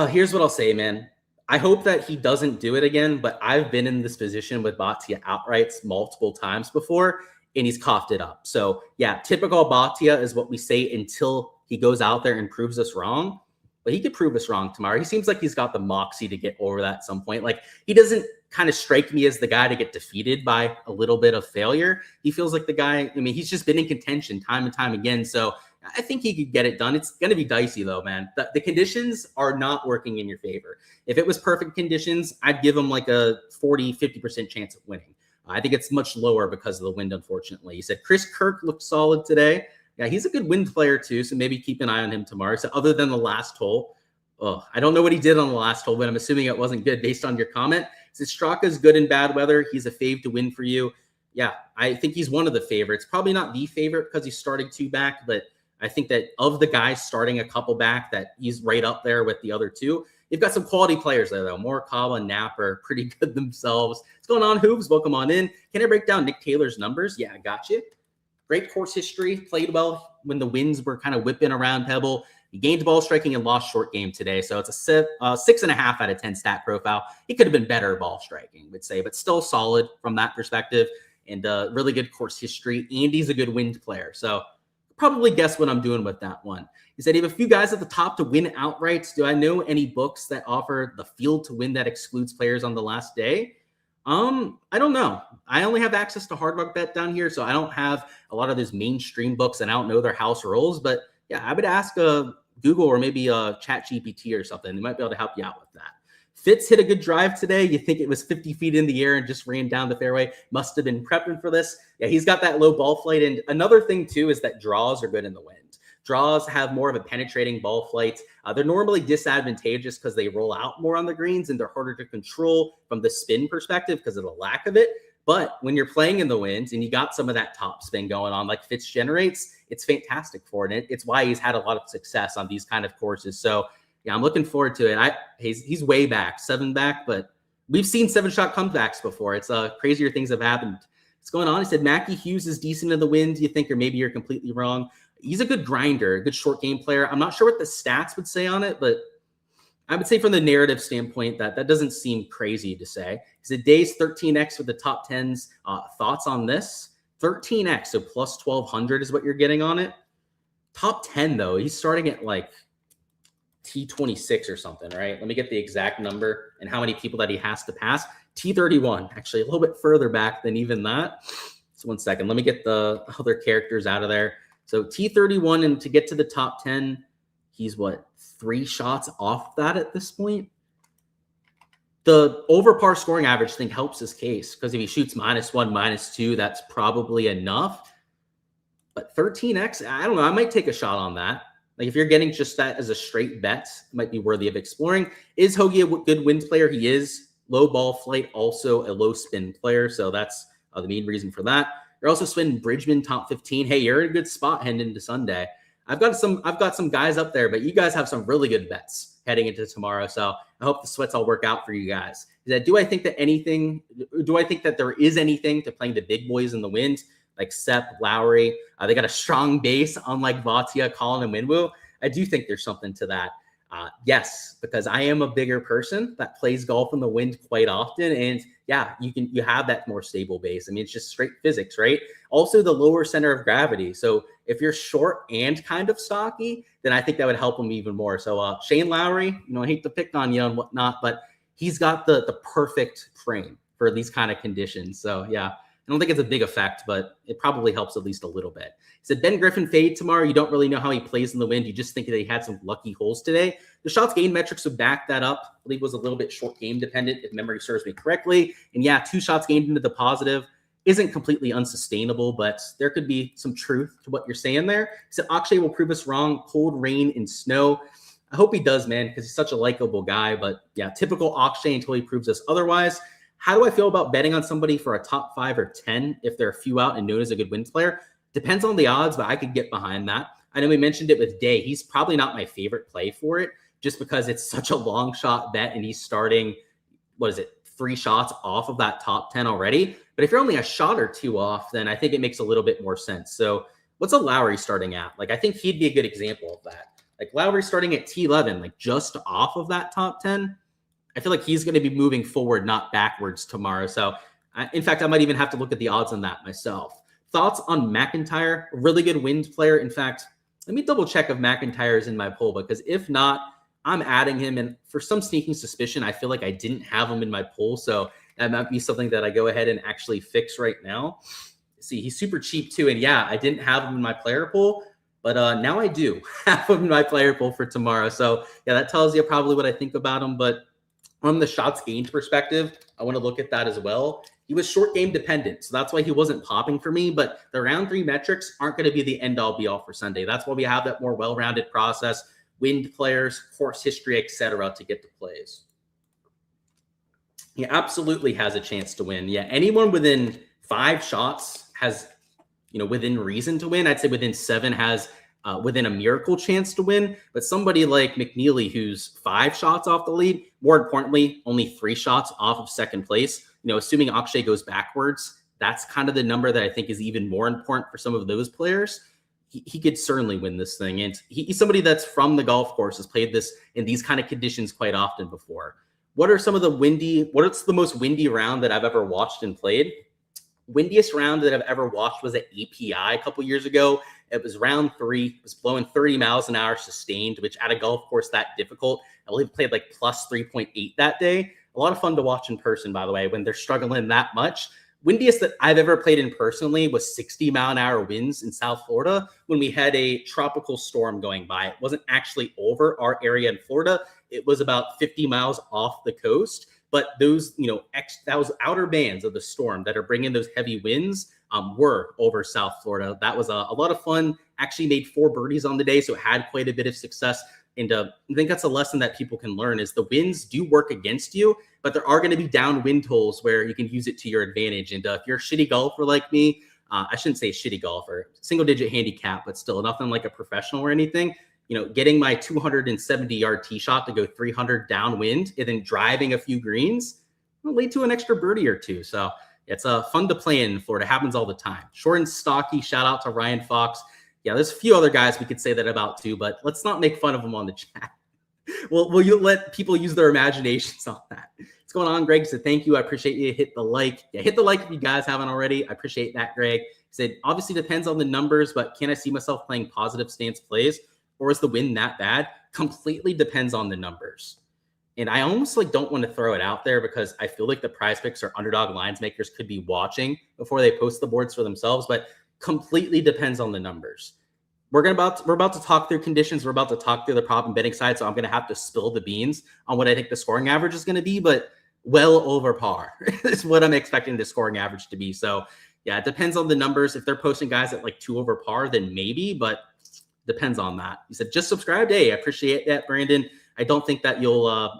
A: Here's what I'll say, man. I hope that he doesn't do it again, but I've been in this position with Bhatia outrights multiple times before, and he's coughed it up. So yeah, typical Bhatia is what we say until he goes out there and proves us wrong. But he could prove us wrong tomorrow. He seems like he's got the moxie to get over that at some point. Like, he doesn't kind of strike me as the guy to get defeated by a little bit of failure. He feels like the guy, I mean, he's just been in contention time and time again. So I think he could get it done. It's going to be dicey though, man. The conditions are not working in your favor. If it was perfect conditions, I'd give him like a 40-50% chance of winning. I think it's much lower because of the wind, unfortunately. He said Chris Kirk looked solid today. Yeah, he's a good wind player too, so maybe keep an eye on him tomorrow. So other than the last hole, I don't know what he did on the last hole, but I'm assuming it wasn't good based on your comment. So Straka's good in bad weather. He's a fave to win for you. Yeah, I think he's one of the favorites. Probably not the favorite because he's starting 2 back, but I think that of the guys starting a couple back, that he's right up there with the other 2. You've got some quality players there, though. Morikawa and Knapp are pretty good themselves. What's going on, Hooves? Welcome on in. Can I break down Nick Taylor's numbers? Yeah, I got you. Great course history. Played well when the winds were kind of whipping around Pebble. He gained ball striking and lost short game today. So it's a 6.5 out of 10 stat profile. He could have been better ball striking, would say, but still solid from that perspective. And really good course history. Andy's a good wind player. So probably guess what I'm doing with that one. He said, you have a few guys at the top to win outrights. Do I know any books that offer the field to win that excludes players on the last day? I don't know. I only have access to Hard Rock Bet down here, so I don't have a lot of those mainstream books, and I don't know their house rules. But yeah, I would ask Google or maybe Chat GPT or something. They might be able to help you out with that. Fitz hit a good drive today. You think it was 50 feet in the air and just ran down the fairway. Must have been prepping for this. Yeah, he's got that low ball flight. And another thing, too, is that draws are good in the wind. Draws have more of a penetrating ball flight. They're normally disadvantageous because they roll out more on the greens and they're harder to control from the spin perspective because of the lack of it. But when you're playing in the winds and you got some of that top spin going on like Fitz generates, it's fantastic for it. It's why he's had a lot of success on these kind of courses. So yeah, I'm looking forward to it. He's way back, 7 back, but we've seen 7-shot comebacks before. It's crazier things have happened. What's going on? He said Mackie Hughes is decent in the wind. You think, or maybe you're completely wrong. He's a good grinder, a good short game player. I'm not sure what the stats would say on it, but I would say from the narrative standpoint that doesn't seem crazy to say. He said days 13x with the top 10s. Thoughts on this? 13x, so plus 1,200 is what you're getting on it. Top 10 though, he's starting at like T26 or something, right? Let me get the exact number and how many people that he has to pass. T31, actually a little bit further back than even that. So 1 second, let me get the other characters out of there. So T31, and to get to the top 10, he's what, 3 shots off that at this point? The over par scoring average thing helps his case, because if he shoots -1, -2, that's probably enough. But 13x, I don't know. I might take a shot on that. Like if you're getting just that as a straight bet, it might be worthy of exploring. Is Hoagie a good wind player? He is. Low ball flight, also a low spin player. So that's the main reason for that. You're also spinning Bridgman top 15. Hey, you're in a good spot heading into Sunday. I've got some guys up there, but you guys have some really good bets heading into tomorrow. So I hope the sweats all work out for you guys. Do I think that there is anything to playing the big boys in the wind, like Sepp, Lowry? They got a strong base, unlike Vatia, Collin, and Winwoo. I do think there's something to that. Yes, because I am a bigger person that plays golf in the wind quite often. And yeah, you have that more stable base. I mean, it's just straight physics, right? Also the lower center of gravity. So if you're short and kind of stocky, then I think that would help him even more. So Shane Lowry, I hate to pick on you and whatnot, but he's got the perfect frame for these kind of conditions. So yeah, I don't think it's a big effect, but it probably helps at least a little bit. He said, Ben Griffin fade tomorrow. You don't really know how he plays in the wind. You just think that he had some lucky holes today. The shots gained metrics would back that up. I believe it was a little bit short game dependent, if memory serves me correctly. And yeah, 2 shots gained into the positive isn't completely unsustainable, but there could be some truth to what you're saying there. He said, Akshay will prove us wrong. Cold, rain, and snow. I hope he does, man, because he's such a likable guy. But yeah, typical Akshay until he proves us otherwise. How do I feel about betting on somebody for a top 5 or 10 if they're a few out and known as a good wind player? Depends on the odds, but I could get behind that. I know we mentioned it with Day. He's probably not my favorite play for it, just because it's such a long shot bet and he's starting, 3 shots off of that top 10 already. But if you're only a shot or 2 off, then I think it makes a little bit more sense. So what's a Lowry starting at? Like, I think he'd be a good example of that. Like Lowry starting at T11, like just off of that top 10. I feel like he's going to be moving forward, not backwards tomorrow. So in fact, I might even have to look at the odds on that myself. Thoughts on McIntyre? A really good wind player. In fact, let me double check if McIntyre is in my poll, because if not, I'm adding him. And for some sneaking suspicion, I feel like I didn't have him in my poll. So that might be something that I go ahead and actually fix right now. See, he's super cheap too. And yeah, I didn't have him in my player pool, but now I do have him in my player pool for tomorrow. So yeah, that tells you probably what I think about him. But from the shots gained perspective, I want to look at that as well. He was short game dependent, so that's why he wasn't popping for me. But the round 3 metrics aren't going to be the end all be all for Sunday. That's why we have that more well-rounded process, wind players, course history, etc., to get the plays. He absolutely has a chance to win. Yeah, anyone within 5 shots has, within reason to win. I'd say within 7 has within a miracle chance to win. But somebody like McNeely, who's 5 shots off the lead, more importantly, only 3 shots off of second place. Assuming Akshay goes backwards, that's kind of the number that I think is even more important for some of those players. He could certainly win this thing. And he's somebody that's from the golf course, has played this in these kind of conditions quite often before. What's the most windy round that I've ever watched and played? Windiest round that I've ever watched was at API a couple years ago. It was round 3. It was blowing 30 miles an hour sustained, which at a golf course that difficult, I believe played like plus 3.8 that day. A lot of fun to watch in person, by the way, when they're struggling that much. Windiest that I've ever played in personally was 60-mile-an-hour winds in South Florida when we had a tropical storm going by. It wasn't actually over our area in Florida. It was about 50 miles off the coast. But those, those outer bands of the storm that are bringing those heavy winds were over South Florida. That was a lot of fun. Actually made 4 birdies on the day, so had quite a bit of success. And I think that's a lesson that people can learn is the winds do work against you, but there are going to be downwind holes where you can use it to your advantage. And if you're a shitty golfer like me, I shouldn't say shitty golfer, single-digit handicap, but still nothing like a professional or anything. Getting my 270-yard tee shot to go 300 downwind and then driving a few greens will lead to an extra birdie or 2. So it's fun to play in Florida. It happens all the time. Short and stocky, shout out to Ryan Fox. Yeah, there's a few other guys we could say that about too, but let's not make fun of them on the chat. Will you let people use their imaginations on that? What's going on, Greg? Said, thank you. I appreciate you. Hit the like. Yeah, hit the like if you guys haven't already. I appreciate that, Greg. Said, obviously depends on the numbers, but can I see myself playing positive stance plays? Or is the win that bad? completely depends on the numbers. And I almost like don't want to throw it out there because I feel like the Prize Picks or underdog lines makers could be watching before they post the boards for themselves, but completely depends on the numbers. We're about to talk through conditions. We're about to talk through the prop and betting side. So I'm going to have to spill the beans on what I think the scoring average is going to be, but well over par is what I'm expecting the scoring average to be. So yeah, it depends on the numbers. If they're posting guys at like 2 over par, then maybe, but depends on that. He said, just subscribed. Hey, I appreciate that, Brandon. I don't think that you'll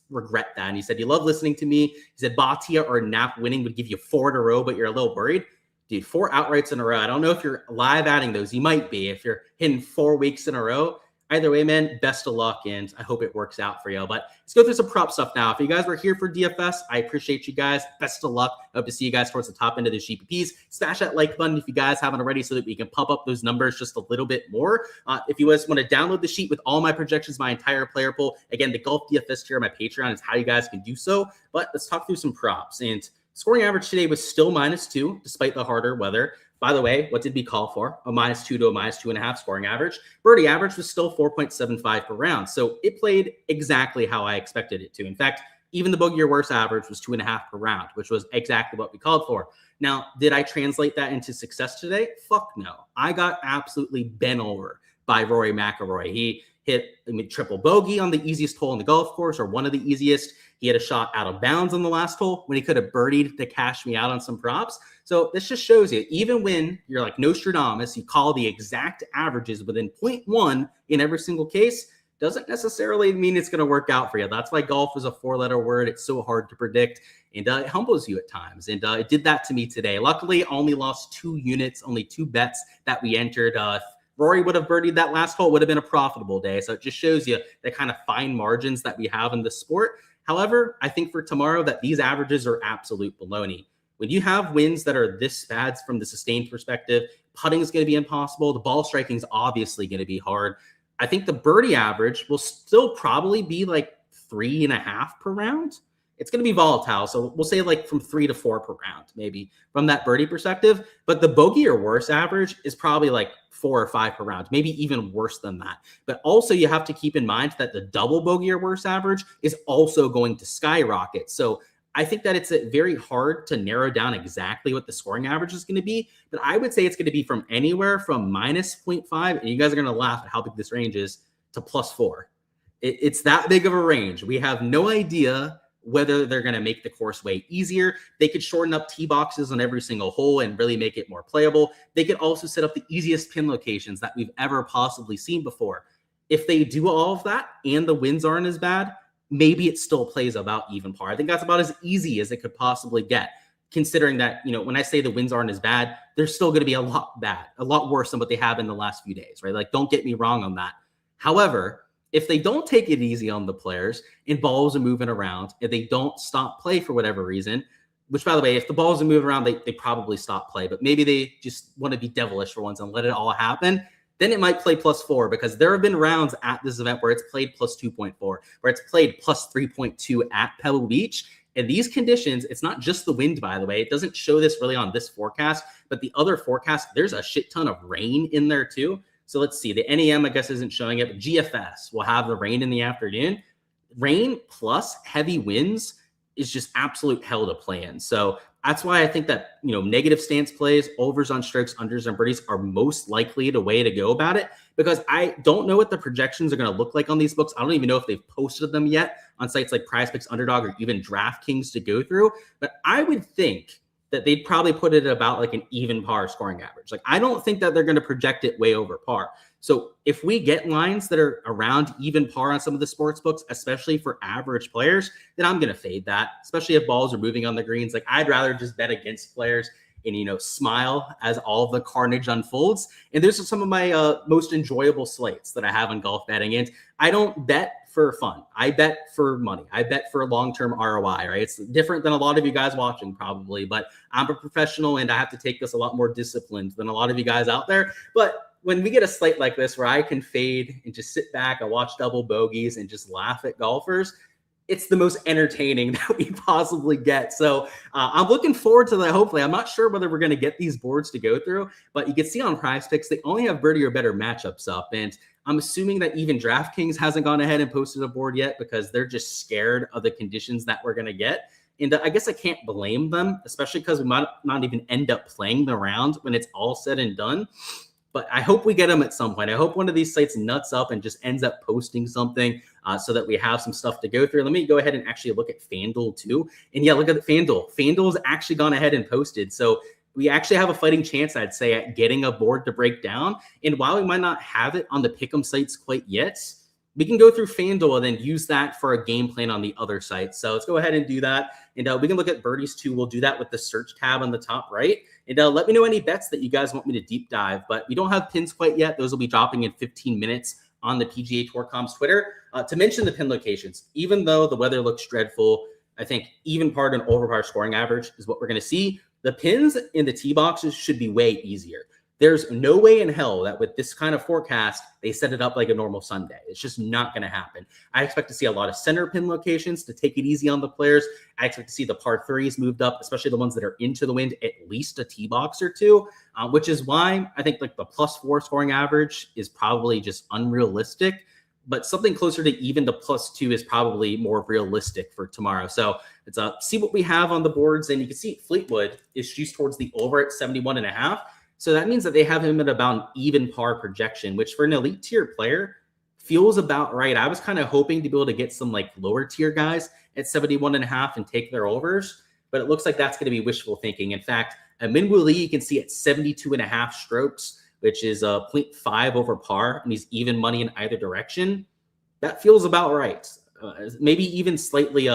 A: regret that. And he said, you love listening to me. He said, Batia or Nap winning would give you 4 in a row, but you're a little worried. Dude, 4 outrights in a row. I don't know if you're live adding those. You might be if you're hitting 4 weeks in a row. Either way, man, best of luck, and I hope it works out for you. But let's go through some prop stuff now. If you guys were here for DFS, I appreciate you guys. Best of luck. I hope to see you guys towards the top end of the GPPs. Smash that like button if you guys haven't already so that we can pump up those numbers just a little bit more. If you guys want to download the sheet with all my projections, my entire player pool, again, the Golf DFS tier on my Patreon is how you guys can do so. But let's talk through some props. And scoring average today was still -2, despite the harder weather. By the way, what did we call for? A -2 to a -2.5 scoring average. Birdie average was still 4.75 per round. So it played exactly how I expected it to. In fact, even the bogey or worse average was 2.5 per round, which was exactly what we called for. Now, did I translate that into success today? Fuck no. I got absolutely bent over by Rory McIlroy. He hit triple bogey on the easiest hole in the golf course, or one of the easiest. He had a shot out of bounds on the last hole when he could have birdied to cash me out on some props. So this just shows you, even when you're like Nostradamus, you call the exact averages within 0.1 in every single case, doesn't necessarily mean it's going to work out for you. That's why golf is a 4-letter word. It's so hard to predict, and it humbles you at times. And it did that to me today. Luckily, I only lost 2 units, only 2 bets that we entered. Rory would have birdied that last hole, it would have been a profitable day. So it just shows you the kind of fine margins that we have in the sport. However, I think for tomorrow that these averages are absolute baloney. When you have wins that are this bad from the sustained perspective, putting is going to be impossible. The ball striking is obviously going to be hard. I think the birdie average will still probably be like 3.5 per round. It's going to be volatile. So we'll say like from 3 to 4 per round, maybe from that birdie perspective. But the bogey or worse average is probably like 4 or 5 per round, maybe even worse than that. But also you have to keep in mind that the double bogey or worse average is also going to skyrocket. So I think that it's very hard to narrow down exactly what the scoring average is going to be. But I would say it's going to be from anywhere from -0.5, and you guys are going to laugh at how big this range is, to +4. It's that big of a range. We have no idea whether they're going to make the course way easier. They could shorten up tee boxes on every single hole and really make it more playable. They could also set up the easiest pin locations that we've ever possibly seen before. If they do all of that and the winds aren't as bad, maybe it still plays about even par. I think that's about as easy as it could possibly get, considering that, when I say the winds aren't as bad, they're still going to be a lot worse than what they have in the last few days, right? Like, don't get me wrong on that. However, if they don't take it easy on the players and balls are moving around, if they don't stop play for whatever reason, which, by the way, if the balls are moving around, they probably stop play, but maybe they just want to be devilish for once and let it all happen, then it might play +4, because there have been rounds at this event where it's played +2.4, where it's played +3.2 at Pebble Beach. In these conditions, it's not just the wind, by the way. It doesn't show this really on this forecast, but the other forecast, there's a shit ton of rain in there too. So let's see. The NEM, I guess, isn't showing it, but GFS will have the rain in the afternoon. Rain plus heavy winds is just absolute hell to play in. So that's why I think that, negative stance plays, overs on strokes, unders on birdies are most likely the way to go about it, because I don't know what the projections are going to look like on these books. I don't even know if they've posted them yet on sites like Prize Picks, Underdog, or even Draftkings to go through. But I would think that they'd probably put it at about like an even par scoring average. Like, I don't think that they're going to project it way over par. So if we get lines that are around even par on some of the sports books, especially for average players, then I'm going to fade that, especially if balls are moving on the greens. Like, I'd rather just bet against players and, smile as all of the carnage unfolds. And those are some of my most enjoyable slates that I have on golf betting. And I don't bet for fun. I bet for money. I bet for long-term ROI, right? It's different than a lot of you guys watching probably, but I'm a professional and I have to take this a lot more disciplined than a lot of you guys out there. But when we get a slate like this where I can fade and just sit back and watch double bogeys and just laugh at golfers, it's the most entertaining that we possibly get. So I'm looking forward to that. Hopefully, I'm not sure whether we're going to get these boards to go through, but you can see on Prize Picks, they only have birdie or better matchups up. And I'm assuming that even DraftKings hasn't gone ahead and posted a board yet because they're just scared of the conditions that we're going to get. And I guess I can't blame them, especially because we might not even end up playing the round when it's all said and done. But I hope we get them at some point. I hope one of these sites nuts up and just ends up posting something so that we have some stuff to go through. Let me go ahead and actually look at Fanduel too. And yeah, look at Fanduel. Fanduel's actually gone ahead and posted. So we actually have a fighting chance, I'd say, at getting a board to break down. And while we might not have it on the Pick'em sites quite yet, we can go through Fanduel and then use that for a game plan on the other sites. So let's go ahead and do that. And we can look at birdies too. We'll do that with the search tab on the top right. And let me know any bets that you guys want me to deep dive. But we don't have pins quite yet. Those will be dropping in 15 minutes on the PGA Tour.com's Twitter. To mention the pin locations, even though the weather looks dreadful, I think even par and over par scoring average is what we're going to see. The pins in the tee boxes should be way easier. There's no way in hell that with this kind of forecast, they set it up like a normal Sunday. It's just not going to happen. I expect to see a lot of center pin locations to take it easy on the players. I expect to see the par threes moved up, especially the ones that are into the wind, at least a tee box or two, which is why I think like the +4 scoring average is probably just unrealistic. But something closer to even the +2 is probably more realistic for tomorrow. So let's see what we have on the boards. And you can see Fleetwood is juiced towards the over at 71.5. So that means that they have him at about an even par projection, which for an elite tier player feels about right. I was kind of hoping to be able to get some like lower tier guys at 71.5 and take their overs, but it looks like that's going to be wishful thinking. In fact, a Minwoo Lee you can see at 72.5 strokes, which is a 0.5 over par, and he's even money in either direction. That feels about right. Maybe even slightly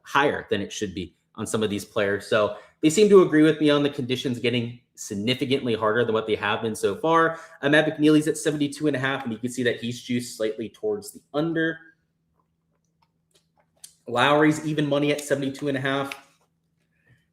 A: higher than it should be on some of these players. So they seem to agree with me on the conditions getting significantly harder than what they have been so far. Matt McNeely's at 72.5, and you can see that he's juiced slightly towards the under. Lowry's even money at 72.5.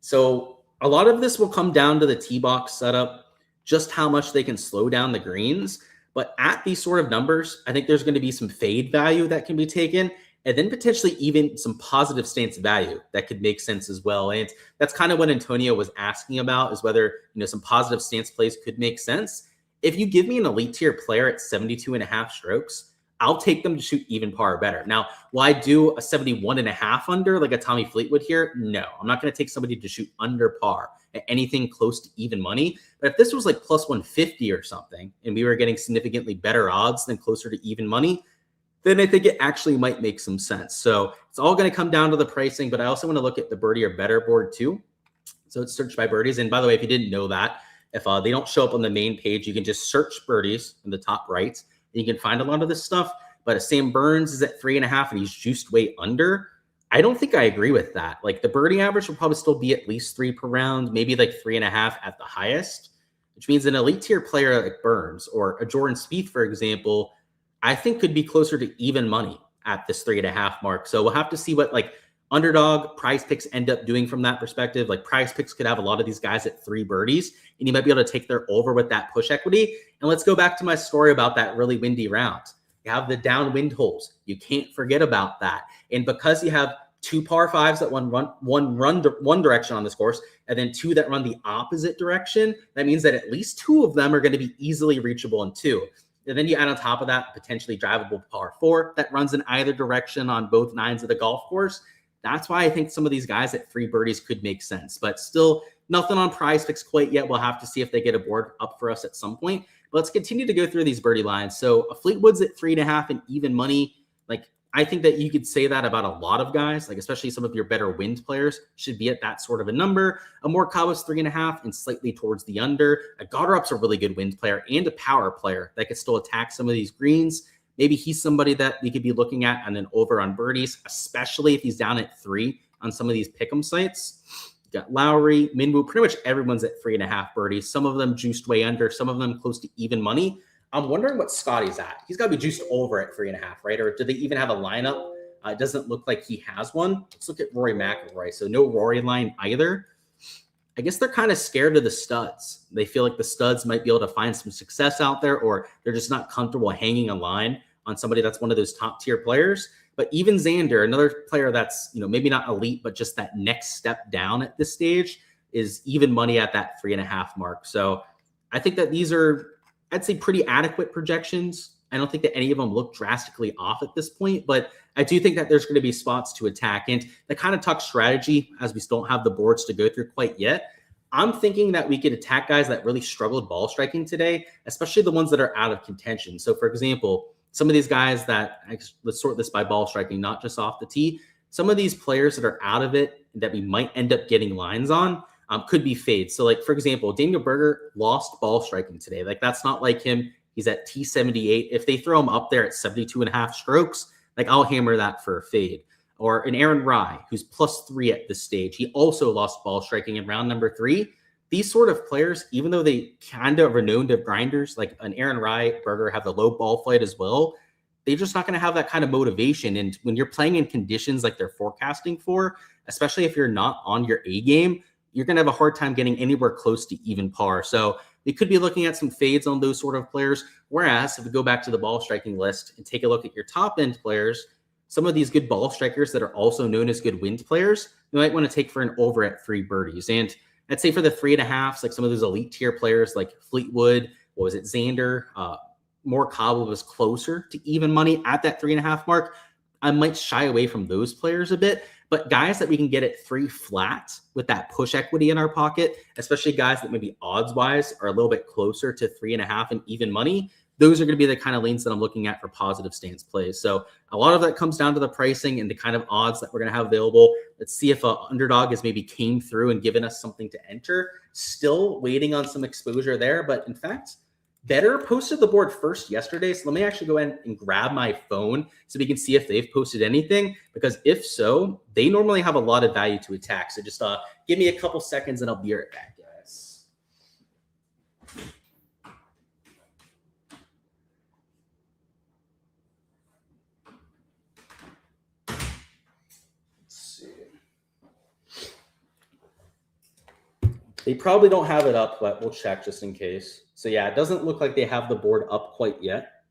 A: So a lot of this will come down to the tee box setup, just how much they can slow down the greens. But at these sort of numbers, I think there's going to be some fade value that can be taken, and then potentially even some positive stance value that could make sense as well. And that's kind of what Antonio was asking about, is whether, some positive stance plays could make sense. If you give me an elite tier player at 72.5 strokes, I'll take them to shoot even par or better. Now, will I do a 71.5 under like a Tommy Fleetwood here? No, I'm not going to take somebody to shoot under par at anything close to even money. But if this was like +150 or something, and we were getting significantly better odds than closer to even money, then I think it actually might make some sense. So it's all going to come down to the pricing, but I also want to look at the birdie or better board too. So it's searched by birdies. And by the way, if you didn't know that, if they don't show up on the main page, you can just search birdies in the top right, and you can find a lot of this stuff. But Sam Burns is at 3.5 and he's juiced way under. I don't think I agree with that. Like the birdie average will probably still be at least 3 per round, maybe like 3.5 at the highest, which means an elite tier player like Burns or a Jordan Spieth, for example, I think could be closer to even money at this 3.5 mark. So we'll have to see what like Underdog, Prize Picks end up doing from that perspective. Like Prize Picks could have a lot of these guys at 3 birdies, and you might be able to take their over with that push equity. And let's go back to my story about that really windy round. You have the downwind holes. You can't forget about that. And because you have 2 par 5s that one direction on this course, and then 2 that run the opposite direction, that means that at least 2 of them are going to be easily reachable in 2. And then you add on top of that potentially drivable par 4 that runs in either direction on both 9s of the golf course. That's why I think some of these guys at 3 birdies could make sense, but still nothing on Prize Picks quite yet. We'll have to see if they get a board up for us at some point. But let's continue to go through these birdie lines. So a Fleetwood's at 3.5 and even money. Like I think that you could say that about a lot of guys, like especially some of your better wind players should be at that sort of a number. A Morikawa's 3.5 and slightly towards the under. A Goddard's a really good wind player and a power player that could still attack some of these greens. Maybe he's somebody that we could be looking at and then over on birdies, especially if he's down at 3 on some of these pick'em sites. You got Lowry, Minwoo, pretty much everyone's at 3.5 birdies. Some of them juiced way under, some of them close to even money. I'm wondering what Scotty's at. He's got to be juiced over at 3.5, right? Or do they even have a lineup? It doesn't look like he has one. Let's look at Rory McIlroy. So no Rory line either. I guess they're kind of scared of the studs. They feel like the studs might be able to find some success out there, or they're just not comfortable hanging a line on somebody that's one of those top tier players. But even Xander, another player that's, maybe not elite, but just that next step down at this stage, is even money at that 3.5 mark. So I think that these are I'd say pretty adequate projections. I don't think that any of them look drastically off at this point, but I do think that there's going to be spots to attack. And the kind of tuck strategy, as we still don't have the boards to go through quite yet, I'm thinking that we could attack guys that really struggled ball striking today, especially the ones that are out of contention. So, for example, some of these guys that, let's sort this by ball striking, not just off the tee. Some of these players that are out of it that we might end up getting lines on could be fades. So, like, for example, Daniel Berger lost ball striking today. Like, that's not like him. He's at T78. If they throw him up there at 72.5 strokes, like, I'll hammer that for a fade. Or an Aaron Rye, who's +3 at this stage. He also lost ball striking in round number 3. These sort of players, even though they kind of are known to grinders, like an Aaron Rye, Berger have the low ball flight as well, they're just not going to have that kind of motivation. And when you're playing in conditions like they're forecasting for, especially if you're not on your A game, you're going to have a hard time getting anywhere close to even par. So we could be looking at some fades on those sort of players. Whereas if we go back to the ball striking list and take a look at your top end players, some of these good ball strikers that are also known as good wind players, you might want to take for an over at 3 birdies. And I'd say for the 3.5s, like some of those elite tier players like Fleetwood, what was it, Xander, Morikawa was closer to even money at that 3.5 mark. I might shy away from those players a bit, but guys that we can get at 3 flat with that push equity in our pocket, especially guys that maybe odds wise are a little bit closer to 3.5 and even money, those are going to be the kind of lanes that I'm looking at for positive stance plays. So a lot of that comes down to the pricing and the kind of odds that we're going to have available. Let's see if Underdog has maybe came through and given us something to enter. Still waiting on some exposure there, but in fact, Better posted the board first yesterday. So let me actually go ahead and grab my phone so we can see if they've posted anything, because if so, they normally have a lot of value to attack. So just give me a couple seconds and I'll be right back, guys. Let's see. They probably don't have it up, but we'll check just in case. So yeah, it doesn't look like they have the board up quite yet.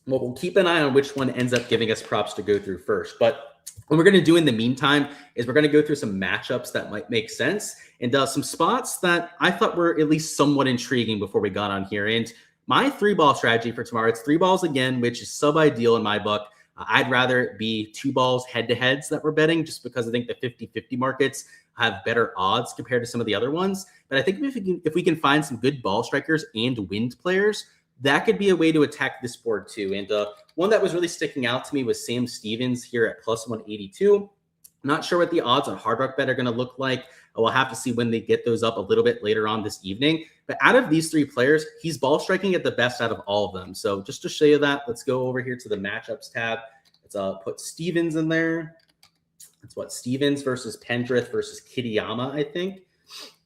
A: Well, we'll keep an eye on which one ends up giving us props to go through first. But what we're going to do in the meantime is we're going to go through some matchups that might make sense and some spots that I thought were at least somewhat intriguing before we got on here. And my 3-ball strategy for tomorrow, it's 3 balls again, which is sub-ideal in my book. I'd rather it be 2 balls head-to-heads that we're betting, just because I think the 50-50 markets have better odds compared to some of the other ones. But I think if we can find some good ball strikers and wind players, that could be a way to attack this board too. And one that was really sticking out to me was Sam Stevens here at plus 182. Not sure what the odds on Hard Rock Bet are going to look like. We'll have to see when they get those up a little bit later on this evening. But out of these 3 players, he's ball striking at the best out of all of them. So just to show you that, let's go over here to the matchups tab. Let's put Stevens in there. That's what Stevens versus Pendrith versus Kitayama, I think.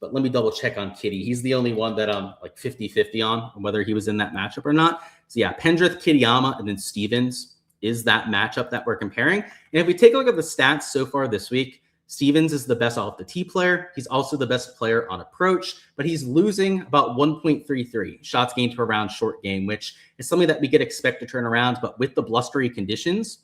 A: But let me double check on Kitty. He's the only one that I'm like 50-50 on whether he was in that matchup or not. So yeah, Pendrith, Kitayama, and then Stevens is that matchup that we're comparing. And if we take a look at the stats so far this week, Stevens is the best off the tee player. He's also the best player on approach, but he's losing about 1.33 shots gained per round short game, which is something that we could expect to turn around. But with the blustery conditions,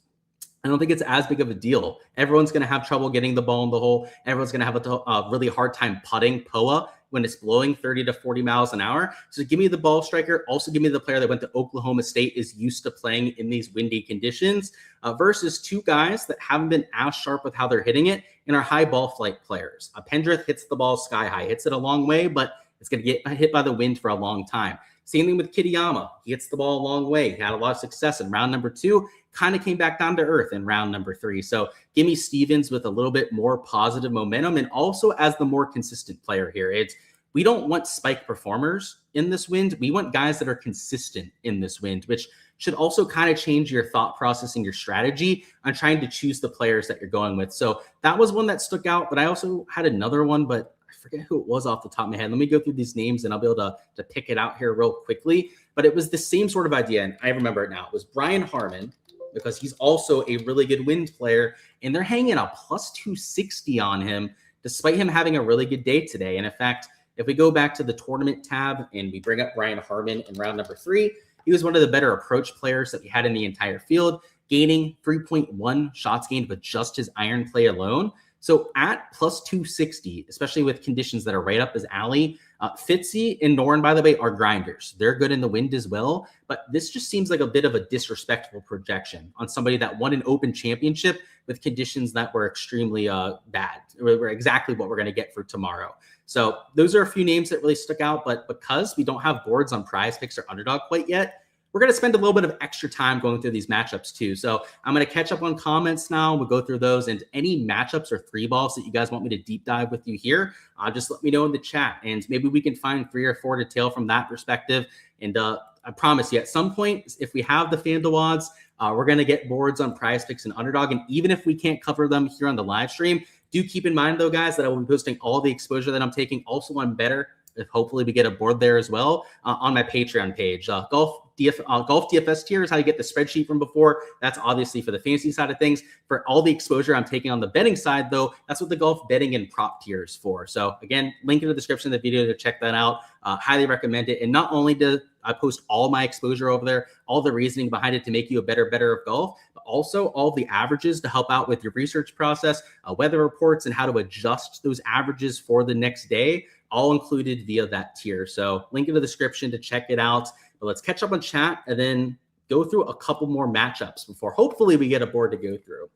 A: I don't think it's as big of a deal. Everyone's going to have trouble getting the ball in the hole. Everyone's going to have a really hard time putting POA when it's blowing 30 to 40 miles an hour. So give me the ball striker. Also give me the player that went to Oklahoma State, is used to playing in these windy conditions, versus 2 guys that haven't been as sharp with how they're hitting it and are high ball flight players. Pendrith hits the ball sky high, hits it a long way, but it's going to get hit by the wind for a long time. Same thing with Kitayama. He hits the ball a long way. He had a lot of success in round number 2, kind of came back down to earth in round number 3. So give me Stevens with a little bit more positive momentum, and also as the more consistent player here. We don't want spike performers in this wind. We want guys that are consistent in this wind, which should also kind of change your thought process and your strategy on trying to choose the players that you're going with. So that was one that stuck out, but I also had another one, but I forget who it was off the top of my head. Let me go through these names and I'll be able to pick it out here real quickly. But it was the same sort of idea, and I remember it now. It was Brian Harman, because he's also a really good wind player, and they're hanging a plus 260 on him, despite him having a really good day today. And in fact, if we go back to the tournament tab and we bring up Brian Harman in round number 3, he was one of the better approach players that we had in the entire field, gaining 3.1 shots gained with just his iron play alone. So at plus 260, especially with conditions that are right up his alley, Fitzy and Norn, by the way, are grinders. They're good in the wind as well. But this just seems like a bit of a disrespectful projection on somebody that won an open championship with conditions that were extremely bad. Were exactly what we're going to get for tomorrow. So those are a few names that really stuck out. But because we don't have boards on Prize Picks or Underdog quite yet, we're going to spend a little bit of extra time going through these matchups too. So I'm going to catch up on comments now. We'll go through those, and any matchups or three balls that you guys want me to deep dive with you here, just let me know in the chat, and maybe we can find 3 or 4 to tail from that perspective. And I promise you, at some point, if we have the Fanduel odds, we're going to get boards on Prize Picks and Underdog. And even if we can't cover them here on the live stream, do keep in mind though, guys, that I will be posting all the exposure that I'm taking also on Better, if hopefully we get a board there as well, on my Patreon page. Golf DFS tier is how you get the spreadsheet from before. That's obviously for the fantasy side of things. For all the exposure I'm taking on the betting side, though, that's what the golf betting and prop tier is for. So again, link in the description of the video to check that out. Highly recommend it. And not only do I post all my exposure over there, all the reasoning behind it to make you a better of golf, but also all the averages to help out with your research process, weather reports, and how to adjust those averages for the next day, all included via that tier. So link in the description to check it out. But let's catch up on chat and then go through a couple more matchups before hopefully we get a board to go through.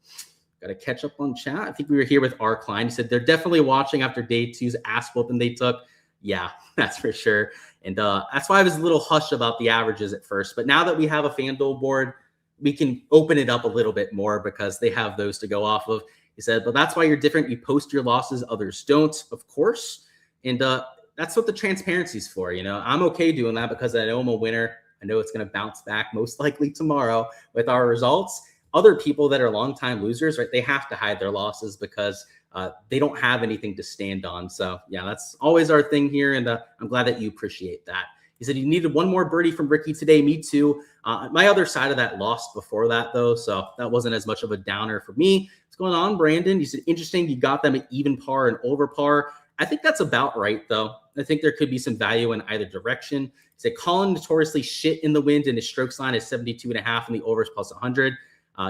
A: Got to catch up on chat. I think we were here with R. Klein. He said they're definitely watching after day 2's ass whooping they took. Yeah, that's for sure. And that's why I was a little hush about the averages at first. But now that we have a Fanduel board, we can open it up a little bit more because they have those to go off of. He said, but that's why you're different. You post your losses, others don't, of course. And that's what the transparency is for. You know, I'm okay doing that because I know I'm a winner. I know it's going to bounce back most likely tomorrow with our results. Other people that are longtime losers, right, they have to hide their losses because they don't have anything to stand on. So yeah, that's always our thing here. And I'm glad that you appreciate that. He said, you needed one more birdie from Ricky today. Me too. My other side of that lost before that though. So that wasn't as much of a downer for me. What's going on, Brandon? You said, interesting. You got them at even par and over par. I think that's about right, though. I think there could be some value in either direction. He said Colin notoriously shit in the wind, and his strokes line is 72.5, and the overs plus 100.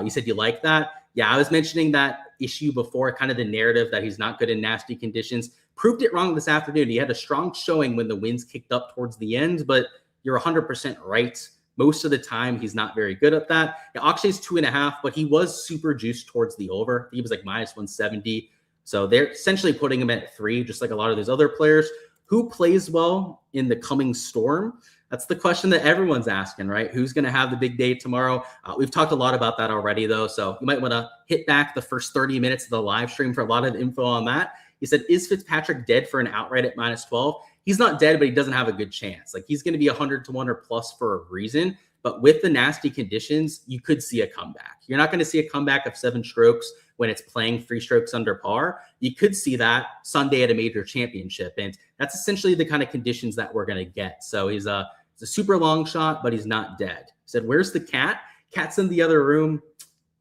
A: You said you like that. Yeah, I was mentioning that issue before, kind of the narrative that he's not good in nasty conditions. Proved it wrong this afternoon. He had a strong showing when the winds kicked up towards the end, but you're 100% right. Most of the time, he's not very good at that. Yeah, Akshay's 2.5, but he was super juiced towards the over. He was like minus 170. So they're essentially putting him at 3, just like a lot of those other players. Who plays well in the coming storm? That's the question that everyone's asking, right? Who's going to have the big day tomorrow? We've talked a lot about that already, though. So you might want to hit back the first 30 minutes of the live stream for a lot of info on that. He said, is Fitzpatrick dead for an outright at minus 12? He's not dead, but he doesn't have a good chance. Like, he's going to be 100 to 1 or plus for a reason. But with the nasty conditions, you could see a comeback. You're not going to see a comeback of 7 strokes when it's playing 3 strokes under par. You could see that Sunday at a major championship. And that's essentially the kind of conditions that we're going to get. So he's a super long shot, but he's not dead. He said, where's the cat? Cat's in the other room.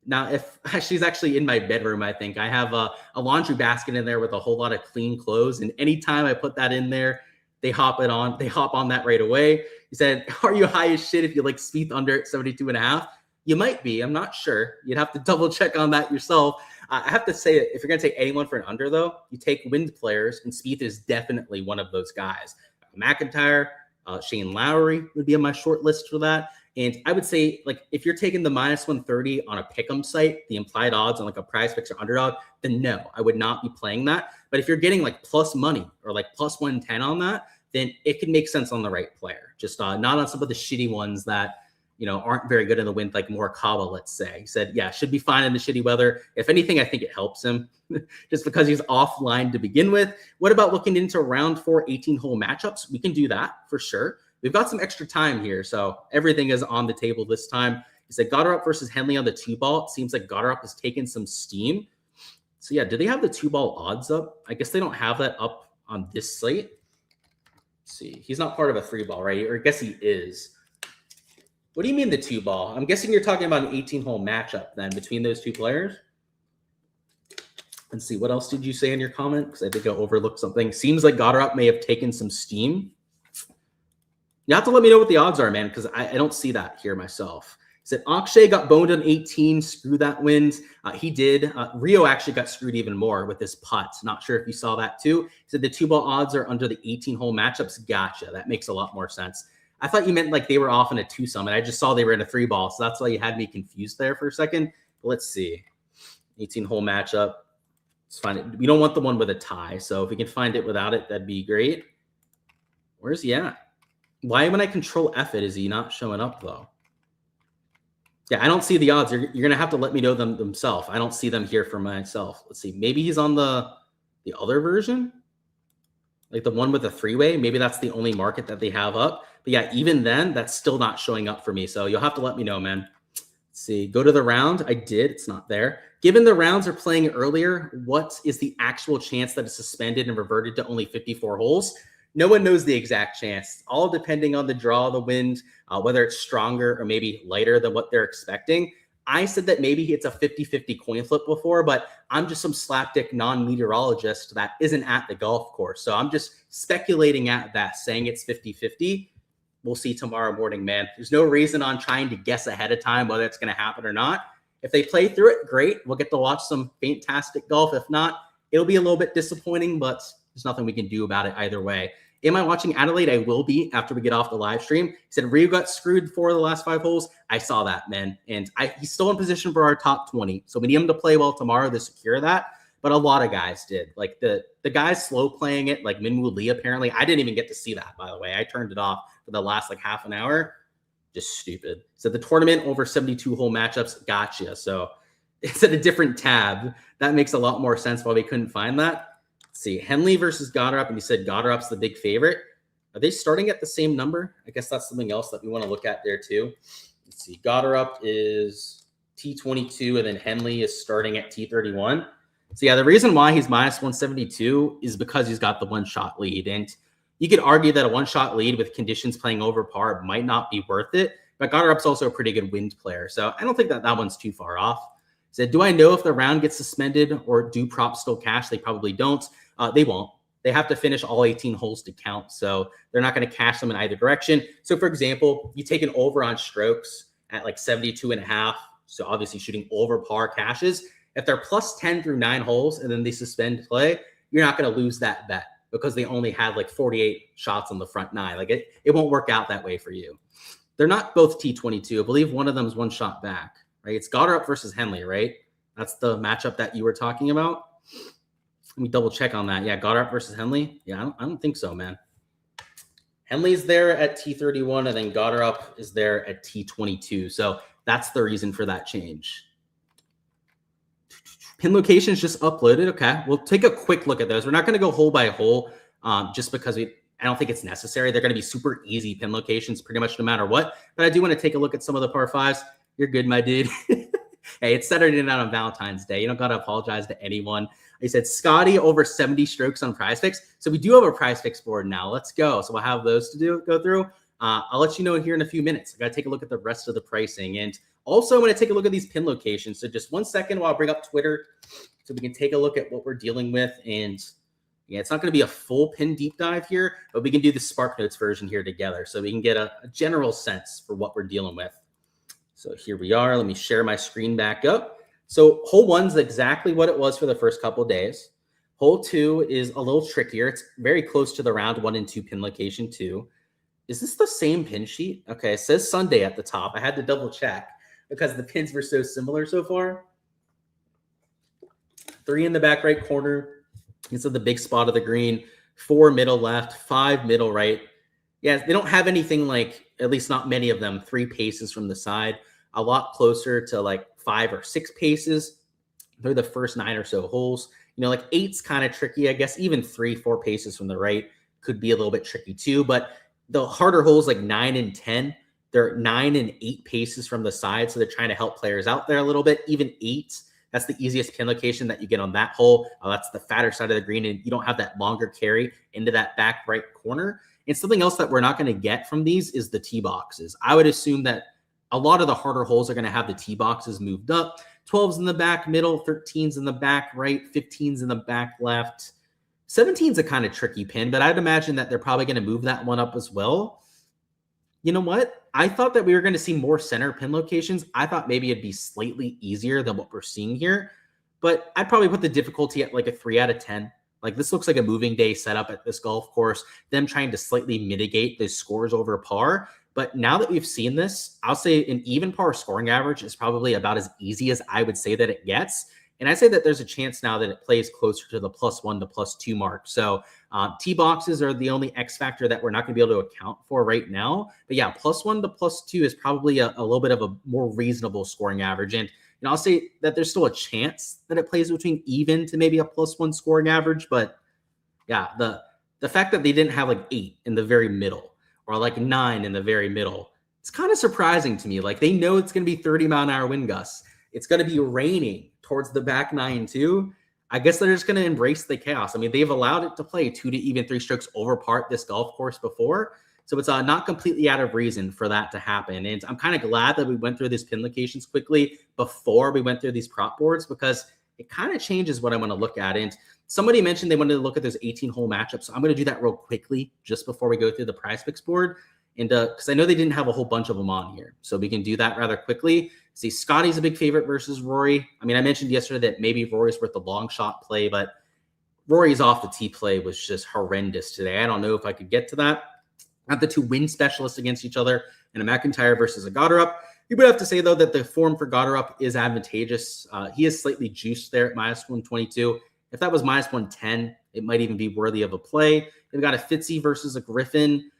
A: Now, if she's actually in my bedroom, I think I have a laundry basket in there with a whole lot of clean clothes. And anytime I put that in there, they hop on that right away. He said, are you high as shit if you like Spieth under at 72.5? You might be. I'm not sure. You'd have to double check on that yourself. I have to say that if you're going to take anyone for an under, though, you take wind players, and Spieth is definitely one of those guys. McIntyre, Shane Lowry would be on my short list for that. And I would say, like, if you're taking the minus 130 on a pick'em site, the implied odds on like a Prize Picks or Underdog, then no, I would not be playing that. But if you're getting like plus money or like plus 110 on that, then it could make sense on the right player. Just not on some of the shitty ones that, you know, aren't very good in the wind, like Morikawa, let's say. He said, yeah, should be fine in the shitty weather. If anything, I think it helps him just because he's offline to begin with. What about looking into round 4 18-hole matchups? We can do that for sure. We've got some extra time here, so everything is on the table this time. He said Gotterup versus Henley on the 2-ball. It seems like Gotterup has taken some steam. So yeah, do they have the 2-ball odds up? I guess they don't have that up on this slate. Let's see. He's not part of a 3-ball, right? Or I guess he is. What do you mean the 2-ball? I'm guessing you're talking about an 18-hole matchup then between those two players. Let's see. What else did you say in your comment? Because I think I overlooked something. Seems like Gotterup may have taken some steam. You have to let me know what the odds are, man, because I don't see that here myself. Said Akshay got boned on 18. Screw that wind. He did. Rio actually got screwed even more with this putt. Not sure if you saw that too. He said the 2-ball odds are under the 18-hole matchups. Gotcha. That makes a lot more sense. I thought you meant like they were off in a 2-some, and I just saw they were in a 3-ball. So that's why you had me confused there for a second. But let's see. 18-hole matchup. Let's find it. We don't want the one with a tie. So if we can find it without it, that'd be great. Where's he at? Why when I control F it, is he not showing up though? Yeah, I don't see the odds. You're going to have to let me know them themselves. I don't see them here for myself. Let's see. Maybe he's on the other version, like the one with the 3-way. Maybe that's the only market that they have up. But yeah, even then, that's still not showing up for me. So you'll have to let me know, man. Let's see. Go to the round. I did. It's not there. Given the rounds are playing earlier, what is the actual chance that it's suspended and reverted to only 54 holes? No one knows the exact chance, all depending on the draw, the wind, whether it's stronger or maybe lighter than what they're expecting. I said that maybe it's a 50-50 coin flip before, but I'm just some slapdick non-meteorologist that isn't at the golf course. So I'm just speculating at that, saying it's 50-50. We'll see tomorrow morning, man. There's no reason on trying to guess ahead of time whether it's going to happen or not. If they play through it, great. We'll get to watch some fantastic golf. If not, it'll be a little bit disappointing, but there's nothing we can do about it either way. Am I watching Adelaide? I will be after we get off the live stream. He said Rio got screwed for the last 5 holes. I saw that, man. And he's still in position for our top 20. So we need him to play well tomorrow to secure that. But a lot of guys did. Like the guys slow playing it, like Minwoo Lee apparently. I didn't even get to see that, by the way. I turned it off for the last like half an hour. Just stupid. So the tournament over 72-hole matchups, gotcha. So it's at a different tab. That makes a lot more sense why we couldn't find that. See, Henley versus Goddard, and you said Goddard's the big favorite. Are they starting at the same number? I guess that's something else that we want to look at there too. Let's see, Goddard is T22, and then Henley is starting at T31. So yeah, the reason why he's minus 172 is because he's got the one-shot lead. And you could argue that a one-shot lead with conditions playing over par might not be worth it, but Goddard's also a pretty good wind player. So I don't think that one's too far off. Said, do I know if the round gets suspended or do props still cash? They probably don't. They won't. They have to finish all 18 holes to count. So they're not going to cash them in either direction. So for example, you take an over on strokes at like 72.5. So obviously shooting over par cashes. If they're plus 10 through 9 holes and then they suspend play, you're not going to lose that bet because they only had like 48 shots on the front 9. Like it won't work out that way for you. They're not both T22. I believe one of them is one shot back, right? It's Goddard versus Henley, right? That's the matchup that you were talking about. Let me double check on that. Yeah, Goddard versus Henley. Yeah, I don't think so, man. Henley's there at T31, and then Goddard is there at T22. So that's the reason for that change. Pin locations just uploaded. Okay, we'll take a quick look at those. We're not going to go hole by hole just because I don't think it's necessary. They're going to be super easy pin locations pretty much no matter what. But I do want to take a look at some of the par 5s. You're good, my dude. Hey, it's Saturday night on Valentine's Day. You don't got to apologize to anyone. He said Scotty over 70 strokes on Prize Picks. So we do have a Prize Picks board now. Let's go. So we'll have those to go through. I'll let you know here in a few minutes. I got to take a look at the rest of the pricing. And also I'm going to take a look at these pin locations. So just 1 second while I bring up Twitter so we can take a look at what we're dealing with. And yeah, it's not going to be a full pin deep dive here, but we can do the Spark Notes version here together so we can get a general sense for what we're dealing with. So here we are. Let me share my screen back up. So hole 1's exactly what it was for the first couple of days. Hole 2 is a little trickier. It's very close to the round 1 and 2 pin location 2. Is this the same pin sheet? Okay, it says Sunday at the top. I had to double check because the pins were so similar so far. 3 in the back right corner. This is the big spot of the green. 4 middle left, 5 middle right. Yeah, they don't have anything like, at least not many of them, 3 paces from the side. A lot closer to like 5 or 6 paces. They're the first 9 or so holes. You know, like 8's kind of tricky. I guess even 3, 4 paces from the right could be a little bit tricky too. But the harder holes like 9 and 10, they're 9 and 8 paces from the side. So they're trying to help players out there a little bit. Even 8, that's the easiest pin location that you get on that hole. That's the fatter side of the green. And you don't have that longer carry into that back right corner. And something else that we're not going to get from these is the tee boxes. I would assume that a lot of the harder holes are going to have the tee boxes moved up. 12's in the back middle, 13's in the back right, 15's in the back left. 17's a kind of tricky pin, but I'd imagine that they're probably going to move that one up as well. You know what? I thought that we were going to see more center pin locations. I thought maybe it'd be slightly easier than what we're seeing here, but I'd probably put the difficulty at like a 3 out of 10. Like this looks like a moving day setup at this golf course, them trying to slightly mitigate those scores over par. But now that we've seen this, I'll say an even par scoring average is probably about as easy as I would say that it gets. And I say that there's a chance now that it plays closer to the +1 to +2 mark. So T boxes are the only X factor that we're not going to be able to account for right now. But yeah, +1 to +2 is probably a little bit of a more reasonable scoring average. And I'll say that there's still a chance that it plays between even to maybe a +1 scoring average. But yeah, the fact that they didn't have like 8 in the very middle or like 9 in the very middle, it's kind of surprising to me. Like they know it's going to be 30-mile-an-hour wind gusts. It's going to be raining towards the back 9 too. I guess they're just going to embrace the chaos. I mean, they've allowed it to play 2 to even 3 strokes over par this golf course before. So it's not completely out of reason for that to happen. And I'm kind of glad that we went through these pin locations quickly before we went through these prop boards, because it kind of changes what I want to look at. And somebody mentioned they wanted to look at those 18-hole matchups. So I'm going to do that real quickly just before we go through the prize picks board. And because I know they didn't have a whole bunch of them on here. So we can do that rather quickly. See, Scotty's a big favorite versus Rory. I mean, I mentioned yesterday that maybe Rory's worth the long shot play, but Rory's off the tee play was just horrendous today. I don't know if I could get to that. Not the 2 win specialists against each other, and a McIntyre versus a Goddard. You would have to say, though, that the form for Goddard is advantageous. He is slightly juiced there at -122. If that was -110, it might even be worthy of a play. They've got a Fitzy versus a Griffin.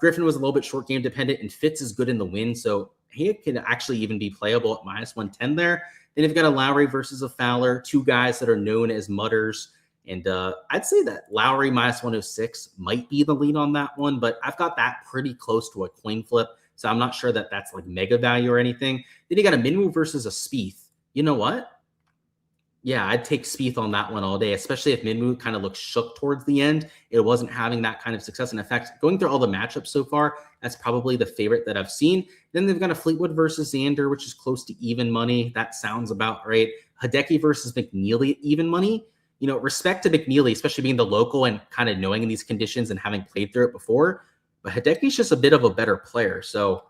A: Griffin was a little bit short game dependent, and Fitz is good in the wind, so he can actually even be playable at -110 there. Then you've got a Lowry versus a Fowler, 2 guys that are known as mutters. And I'd say that Lowry -106 might be the lead on that one, but I've got that pretty close to a coin flip. So I'm not sure that that's like mega value or anything. Then you got a Minwoo versus a Spieth. You know what? Yeah, I'd take Spieth on that one all day, especially if Minwoo kind of looks shook towards the end. It wasn't having that kind of success. And in fact, going through all the matchups so far, that's probably the favorite that I've seen. Then they've got a Fleetwood versus Xander, which is close to even money. That sounds about right. Hideki versus McNeely at even money. You know, respect to McNeely, especially being the local and kind of knowing in these conditions and having played through it before. But Hideki's just a bit of a better player. So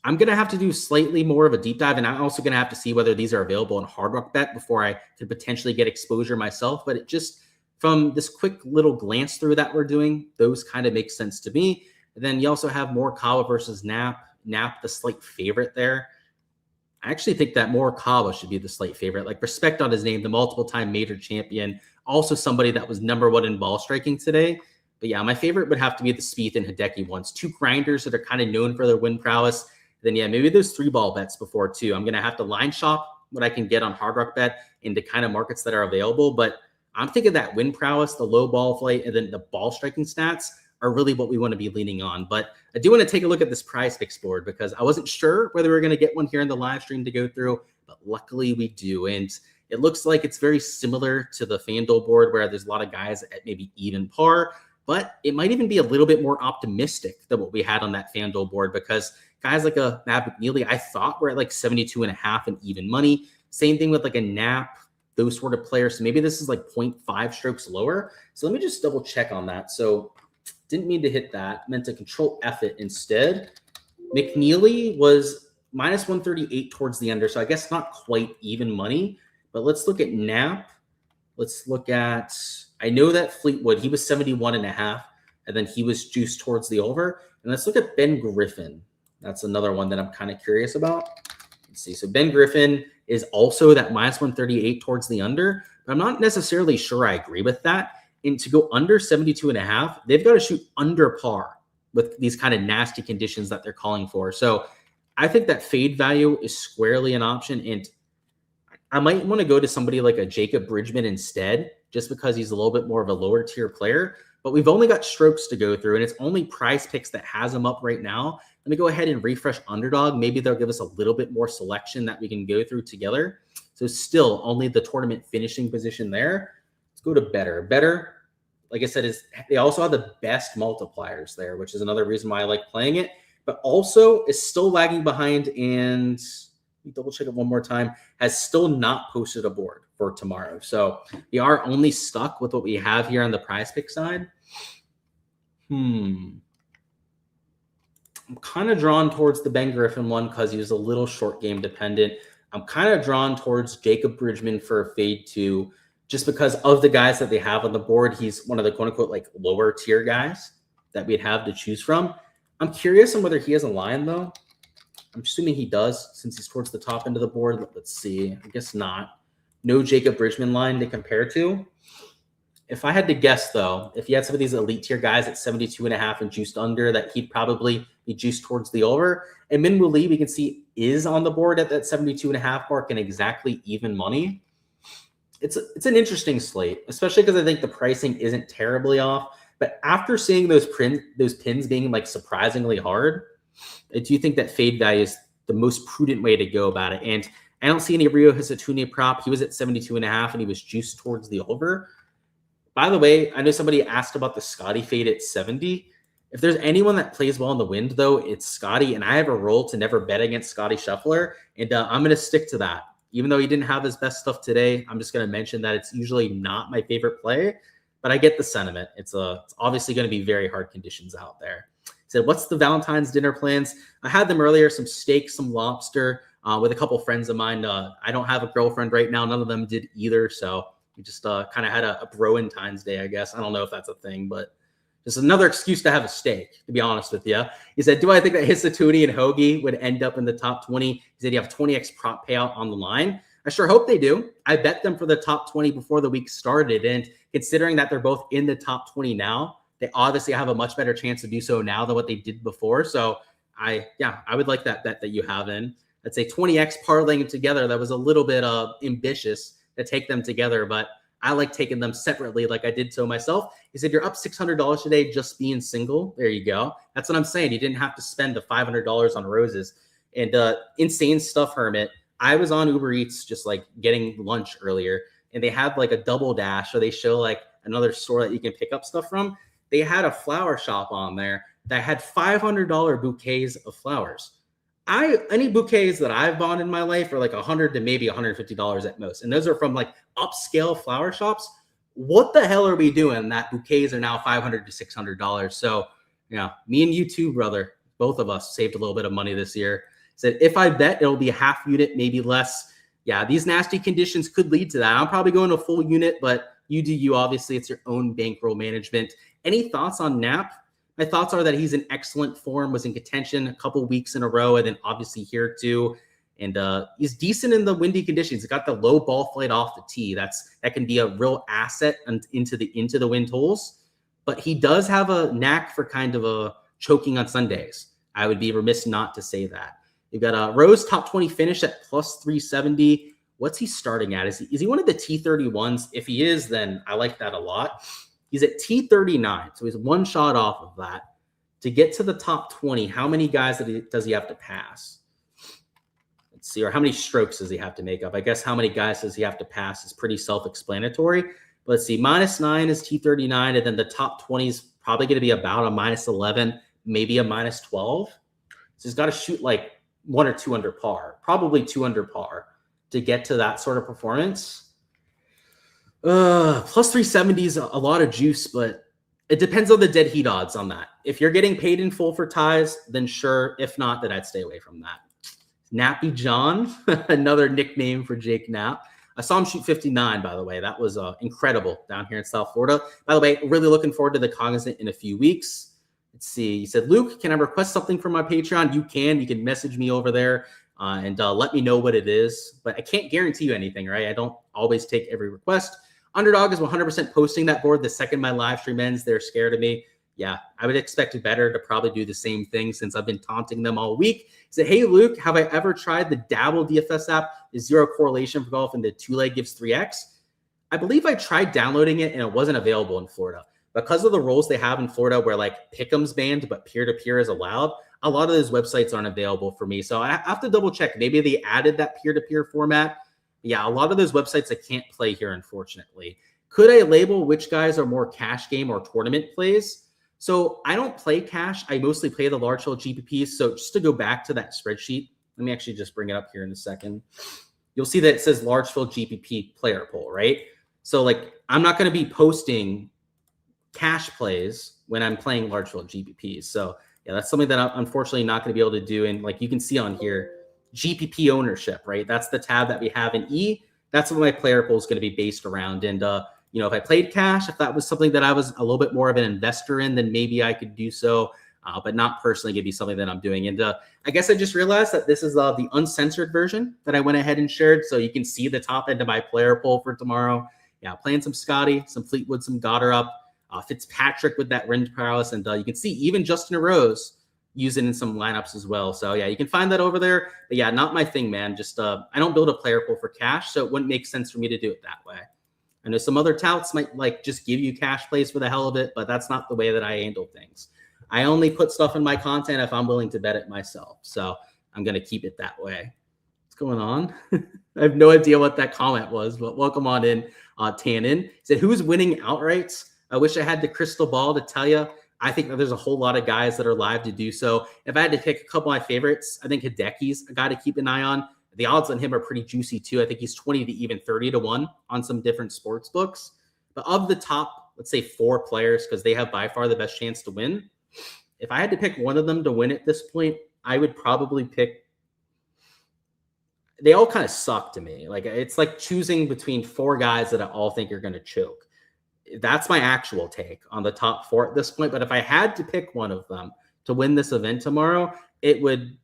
A: I'm going to have to do slightly more of a deep dive. And I'm also going to have to see whether these are available in Hard Rock Bet before I could potentially get exposure myself. But it just, from this quick little glance through that we're doing, those kind of make sense to me. And then you also have Morikawa versus Knapp. Knapp, the slight favorite there. I actually think that Morikawa should be the slight favorite. Like, respect on his name, the multiple-time major champion, also somebody that was #1 in ball striking today. But yeah, my favorite would have to be the Spieth and Hideki ones. 2 grinders that are kind of known for their wind prowess. Then yeah, maybe those 3-ball bets before too. I'm going to have to line shop what I can get on Hard Rock Bet into kind of markets that are available. But I'm thinking that wind prowess, the low ball flight, and then the ball striking stats are really what we want to be leaning on. But I do want to take a look at this prize picks board because I wasn't sure whether we were going to get one here in the live stream to go through, but luckily we do. And it looks like it's very similar to the Fanduel board where there's a lot of guys at maybe even par, but it might even be a little bit more optimistic than what we had on that Fanduel board because guys like a Matt McNeely, I thought were at like 72.5 and even money. Same thing with like a Knapp, those sort of players. So maybe this is like 0.5 strokes lower. So let me just double check on that. So didn't mean to hit that, meant to control F it instead. McNeely was -138 towards the under. So I guess not quite even money, but let's look at Knapp. Let's look at, I know that Fleetwood, he was 71.5, and then he was juiced towards the over. And let's look at Ben Griffin. That's another one that I'm kind of curious about. Let's see. So Ben Griffin is also that -138 towards the under, but I'm not necessarily sure I agree with that. And to go under 72.5, they've got to shoot under par with these kind of nasty conditions that they're calling for. So I think that fade value is squarely an option. And I might want to go to somebody like a Jacob Bridgman instead, just because he's a little bit more of a lower tier player. But we've only got strokes to go through, and it's only Prize Picks that has them up right now. Let me go ahead and refresh Underdog. Maybe they'll give us a little bit more selection that we can go through together. So still only the tournament finishing position there. Let's go to Better. Better, like I said, is they also have the best multipliers there, which is another reason why I like playing it. But also is still lagging behind, and let me double check it one more time, has still not posted a board for tomorrow. So we are only stuck with what we have here on the Prize Pick side. I'm kind of drawn towards the Ben Griffin one because he was a little short game dependent. I'm kind of drawn towards Jacob Bridgman for a fade too, just because of the guys that they have on the board. He's one of the quote unquote like lower tier guys that we'd have to choose from. I'm curious on whether he has a line though. I'm assuming he does since he's towards the top end of the board. Let's see. I guess not. No Jacob Bridgman line to compare to. If I had to guess, though, if you had some of these elite tier guys at 72.5 and juiced under, that he'd probably be juiced towards the over. And Minwoo Lee, we can see, is on the board at that 72.5 mark and exactly even money. It's an interesting slate, especially because I think the pricing isn't terribly off. But after seeing those pins being like surprisingly hard, I do think that fade value is the most prudent way to go about it. And I don't see any Rio Hisatune prop. He was at 72.5 and he was juiced towards the over. By the way, I know somebody asked about the Scotty fade at 70. If there's anyone that plays well in the wind, though, it's Scotty. And I have a rule to never bet against Scotty Scheffler. And I'm going to stick to that. Even though he didn't have his best stuff today, I'm just going to mention that it's usually not my favorite play. But I get the sentiment. It's obviously going to be very hard conditions out there. He said, what's the Valentine's dinner plans? I had them earlier, some steak, some lobster with a couple friends of mine. I don't have a girlfriend right now. None of them did either. So we just kind of had a Valentine's Day, I guess. I don't know if that's a thing, but just another excuse to have a steak, to be honest with you. He said, do I think that Hisatune and Hoagie would end up in the top 20? He said, you have 20x prop payout on the line. I sure hope they do. I bet them for the top 20 before the week started. And considering that they're both in the top 20 now, they obviously have a much better chance to do so now than what they did before. So I would like that bet that you have in. I'd say 20x parlaying them together. That was a little bit ambitious to take them together, but I like taking them separately like I did so myself. He said, you're up $600 today just being single. There you go. That's what I'm saying. You didn't have to spend the $500 on roses. And insane stuff, Hermit. I was on Uber Eats just like getting lunch earlier, and they had like a double dash, or they show like another store that you can pick up stuff from. They had a flower shop on there that had $500 bouquets of flowers. Any bouquets that I've bought in my life are like $100 to maybe $150 at most. And those are from like upscale flower shops. What the hell are we doing that bouquets are now $500 to $600? So, yeah, me and you too, brother. Both of us saved a little bit of money this year. Said, if I bet, it'll be a half unit, maybe less. Yeah, these nasty conditions could lead to that. I'm probably going to a full unit, but you do you. Obviously, it's your own bankroll management. Any thoughts on Knapp? My thoughts are that he's in excellent form, was in contention a couple weeks in a row, and then obviously here too. And he's decent in the windy conditions. He's got the low ball flight off the tee. That can be a real asset into the wind holes. But he does have a knack for kind of a choking on Sundays. I would be remiss not to say that. You've got a Rose top 20 finish at plus 370. What's he starting at? Is he one of the T31s? If he is, then I like that a lot. He's at T39, so he's one shot off of that. To get to the top 20, how many guys does he have to pass? Let's see, or how many strokes does he have to make up? I guess how many guys does he have to pass is pretty self-explanatory. But let's see, -9 is T39, and then the top 20 is probably going to be about a -11, maybe a -12. So he's got to shoot like 1 or 2 under par, probably 2 under par to get to that sort of performance. Plus 370 is a lot of juice, but it depends on the dead heat odds on that. If you're getting paid in full for ties, then sure. If not, then I'd stay away from that. Nappy John, another nickname for Jake Knapp. I saw him shoot 59, by the way. That was incredible down here in South Florida. By the way, really looking forward to the Cognizant in a few weeks. Let's see. He said, Luke, can I request something from my Patreon? You can. You can message me over there and let me know what it is. But I can't guarantee you anything, right? I don't always take every request. Underdog is 100% posting that board the second my live stream ends. They're scared of me. Yeah, I would expect it better to probably do the same thing since I've been taunting them all week. He said, hey, Luke, have I ever tried the Dabble DFS app? Is zero correlation for golf and the 2-leg gives 3x? I believe I tried downloading it and it wasn't available in Florida. Because of the rules they have in Florida where like Pick'em's banned but peer-to-peer is allowed, a lot of those websites aren't available for me. So I have to double check. Maybe they added that peer-to-peer format. Yeah, a lot of those websites I can't play here, unfortunately. Could I label which guys are more cash game or tournament plays? So I don't play cash. I mostly play the large field GPPs. So just to go back to that spreadsheet, let me actually just bring it up here in a second. You'll see that it says large field GPP player pool, right? So like I'm not going to be posting cash plays when I'm playing large field GPPs. So yeah, that's something that I'm unfortunately not going to be able to do. And like you can see on here, GPP ownership, right? That's the tab that we have in E. That's what my player pool is going to be based around. And, if I played cash, if that was something that I was a little bit more of an investor in, then maybe I could do so. But not personally going to be something that I'm doing. And I guess I just realized that this is the uncensored version that I went ahead and shared. So you can see the top end of my player pool for tomorrow. Yeah, playing some Scotty, some Fleetwood, some Goddard up. Fitzpatrick with that range prowess. And you can see even Justin Rose using in some lineups as well. So yeah, you can find that over there. But yeah, not my thing, man. Just I don't build a player pool for cash, so it wouldn't make sense for me to do it that way. I know some other touts might like just give you cash plays for the hell of it, but that's not the way that I handle things. I only put stuff in my content if I'm willing to bet it myself. So I'm going to keep it that way. What's going on? I have no idea what that comment was, but welcome on in, Tannen. He said, who's winning outrights? I wish I had the crystal ball to tell you. I think that there's a whole lot of guys that are live to do so. If I had to pick a couple of my favorites, I think Hideki's a guy to keep an eye on. The odds on him are pretty juicy too. I think he's 20 to even 30 to 1 on some different sports books. But of the top, let's say 4 players, because they have by far the best chance to win, if I had to pick one of them to win at this point, I would probably pick. They all kind of suck to me. Like it's like choosing between 4 guys that I all think are going to choke. That's my actual take on the top 4 at this point. But if I had to pick one of them to win this event tomorrow, it would.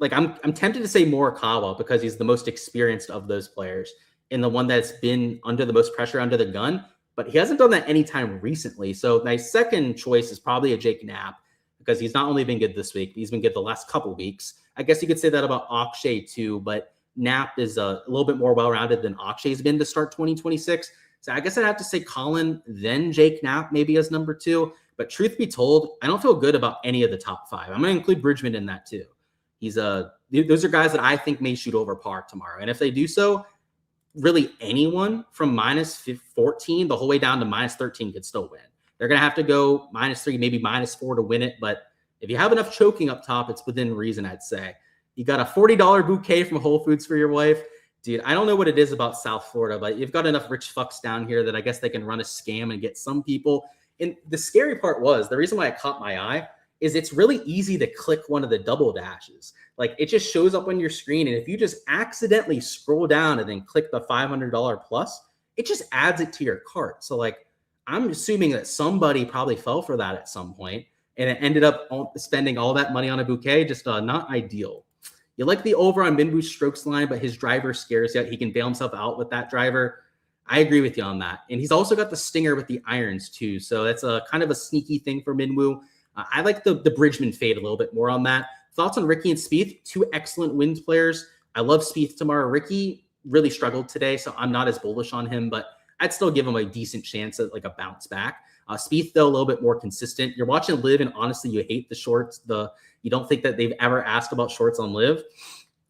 A: Like I'm tempted to say Morikawa because he's the most experienced of those players and the one that's been under the most pressure under the gun, but he hasn't done that anytime recently. So my second choice is probably a Jake Knapp because he's not only been good this week, he's been good the last couple of weeks. I guess you could say that about Akshay too, but Knapp is a little bit more well-rounded than Akshay's been to start 2026. So I guess I'd have to say Colin, then Jake Knapp maybe as number 2. But truth be told, I don't feel good about any of the top 5. I'm going to include Bridgman in that too. Those are guys that I think may shoot over par tomorrow. And if they do so, really anyone from minus 14 the whole way down to minus 13 could still win. They're going to have to go minus 3, maybe minus 4 to win it. But if you have enough choking up top, it's within reason, I'd say. You got a $40 bouquet from Whole Foods for your wife. Dude, I don't know what it is about South Florida, but you've got enough rich fucks down here that I guess they can run a scam and get some people. And the scary part was, the reason why it caught my eye is it's really easy to click one of the double dashes. Like it just shows up on your screen. And if you just accidentally scroll down and then click the $500 plus, it just adds it to your cart. So like, I'm assuming that somebody probably fell for that at some point and it ended up spending all that money on a bouquet. Just not ideal. You like the over on Minwoo's strokes line, but his driver scares you. He can bail himself out with that driver. I agree with you on that. And he's also got the stinger with the irons too. So that's a kind of a sneaky thing for Minwoo. I like the Bridgman fade a little bit more on that. Thoughts on Ricky and Spieth? 2 excellent wins players. I love Spieth tomorrow. Ricky really struggled today, so I'm not as bullish on him, but I'd still give him a decent chance at like a bounce back. Spieth, though, a little bit more consistent. You're watching Live, and honestly, you hate the shorts. You don't think that they've ever asked about shorts on Live.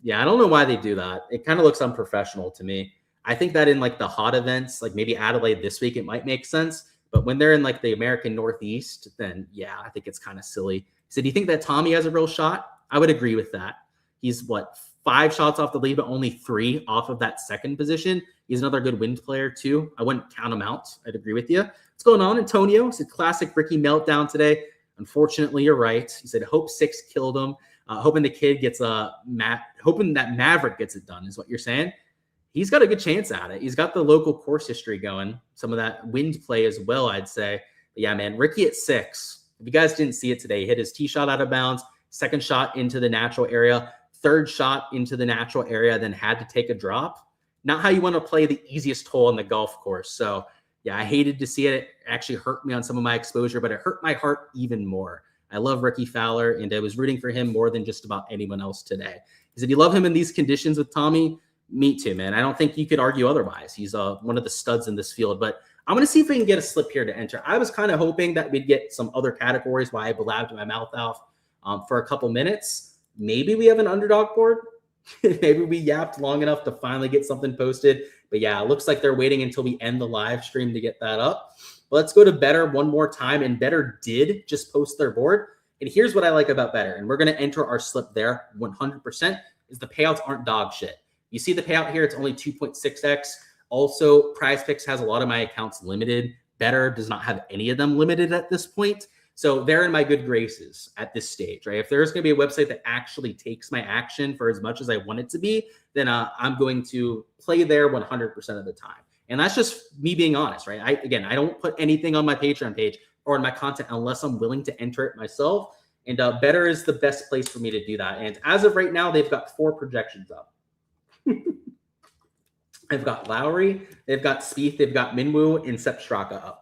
A: Yeah, I don't know why they do that. It kind of looks unprofessional to me. I think that in like the hot events, like maybe Adelaide this week, it might make sense. But when they're in like the American Northeast, then yeah, I think it's kind of silly. He said, do you think that Tommy has a real shot? I would agree with that. He's 5 shots off the lead, but only 3 off of that second position. He's another good wind player too. I wouldn't count him out. I'd agree with you. What's going on, Antonio? It's a classic Ricky meltdown today. Unfortunately, you're right. He said, hope 6 killed him. Hoping the kid gets hoping that Maverick gets it done is what you're saying. He's got a good chance at it. He's got the local course history going, some of that wind play as well, I'd say. But yeah, man, Ricky at 6. If you guys didn't see it today, he hit his tee shot out of bounds, second shot into the natural area, third shot into the natural area, then had to take a drop. Not how you want to play the easiest hole on the golf course. So yeah, I hated to see it. It actually hurt me on some of my exposure, but it hurt my heart even more. I love Ricky Fowler, and I was rooting for him more than just about anyone else today. He said, you love him in these conditions with Tommy? Me too, man. I don't think you could argue otherwise. He's one of the studs in this field, but I'm going to see if we can get a slip here to enter. I was kind of hoping that we'd get some other categories while I blabbed my mouth off for a couple minutes. Maybe we have an underdog board. Maybe we yapped long enough to finally get something posted. But yeah, it looks like they're waiting until we end the live stream to get that up. But let's go to Better one more time. And Better did just post their board. And here's what I like about Better. And we're going to enter our slip there 100% is the payouts aren't dog shit. You see the payout here, it's only 2.6x. Also, Prize Picks has a lot of my accounts limited. Better does not have any of them limited at this point. So they're in my good graces at this stage, right? If there's going to be a website that actually takes my action for as much as I want it to be, then I'm going to play there 100% of the time. And that's just me being honest, right? I don't put anything on my Patreon page or in my content unless I'm willing to enter it myself. And Better is the best place for me to do that. And as of right now, they've got 4 projections up. They've got Lowry, they've got Spieth, they've got Minwoo, and Sepp Straka up.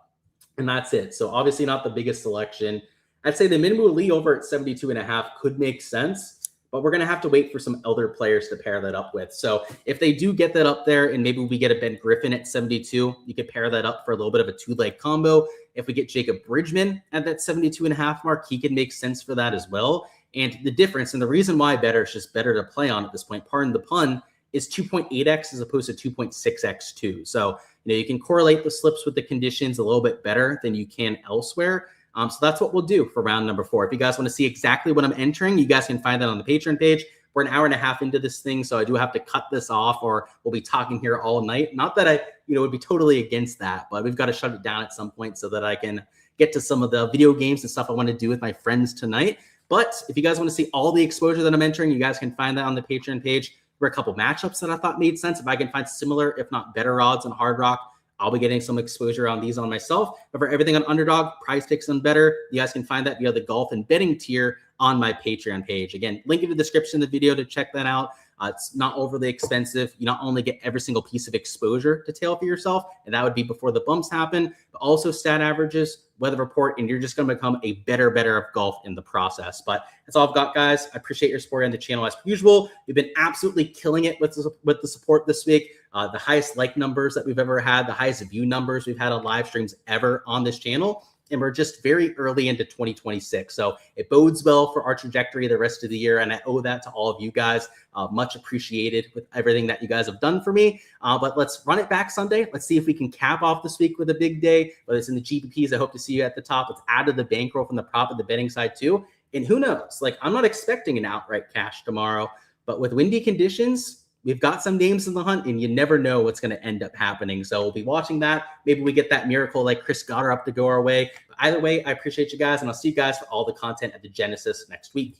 A: And that's it. So obviously not the biggest selection. I'd say the Minwoo Lee over at 72.5 could make sense, but we're going to have to wait for some other players to pair that up with. So if they do get that up there and maybe we get a Ben Griffin at 72, you could pair that up for a little bit of a 2-leg combo. If we get Jacob Bridgman at that 72.5 mark, he can make sense for that as well. And the difference and the reason why Better is just better to play on at this point, pardon the pun, is 2.8x as opposed to 2.6x too. So, you can correlate the slips with the conditions a little bit better than you can elsewhere. So that's what we'll do for round number 4. If you guys want to see exactly what I'm entering, you guys can find that on the Patreon page. We're an hour and a half into this thing, so I do have to cut this off or we'll be talking here all night. Not that I, would be totally against that, but we've got to shut it down at some point so that I can get to some of the video games and stuff I want to do with my friends tonight. But if you guys want to see all the exposure that I'm entering, you guys can find that on the Patreon page. There were a couple matchups that I thought made sense. If I can find similar, if not better odds on Hard Rock, I'll be getting some exposure on these on myself. But for everything on Underdog, Prize Picks and Better, you guys can find that via the golf and betting tier on my Patreon page. Again, link in the description of the video to check that out. It's not overly expensive. You not only get every single piece of exposure to tail for yourself, and that would be before the bumps happen, but also stat averages, weather report, and you're just going to become a better of golf in the process. But that's all I've got, guys. I appreciate your support on the channel as usual. We've been absolutely killing it with the support this week. The highest like numbers that we've ever had, the highest view numbers we've had on live streams ever on this channel. And we're just very early into 2026. So it bodes well for our trajectory the rest of the year. And I owe that to all of you guys. Much appreciated with everything that you guys have done for me. But let's run it back Sunday. Let's see if we can cap off this week with a big day. Whether it's in the GPPs, I hope to see you at the top. Let's add to the bankroll from the prop of the betting side too. And who knows? I'm not expecting an outright cash tomorrow. But with windy conditions, we've got some names in the hunt, and you never know what's going to end up happening. So we'll be watching that. Maybe we get that miracle like Chris Goddard up to go our way. But either way, I appreciate you guys, and I'll see you guys for all the content at the Genesis next week.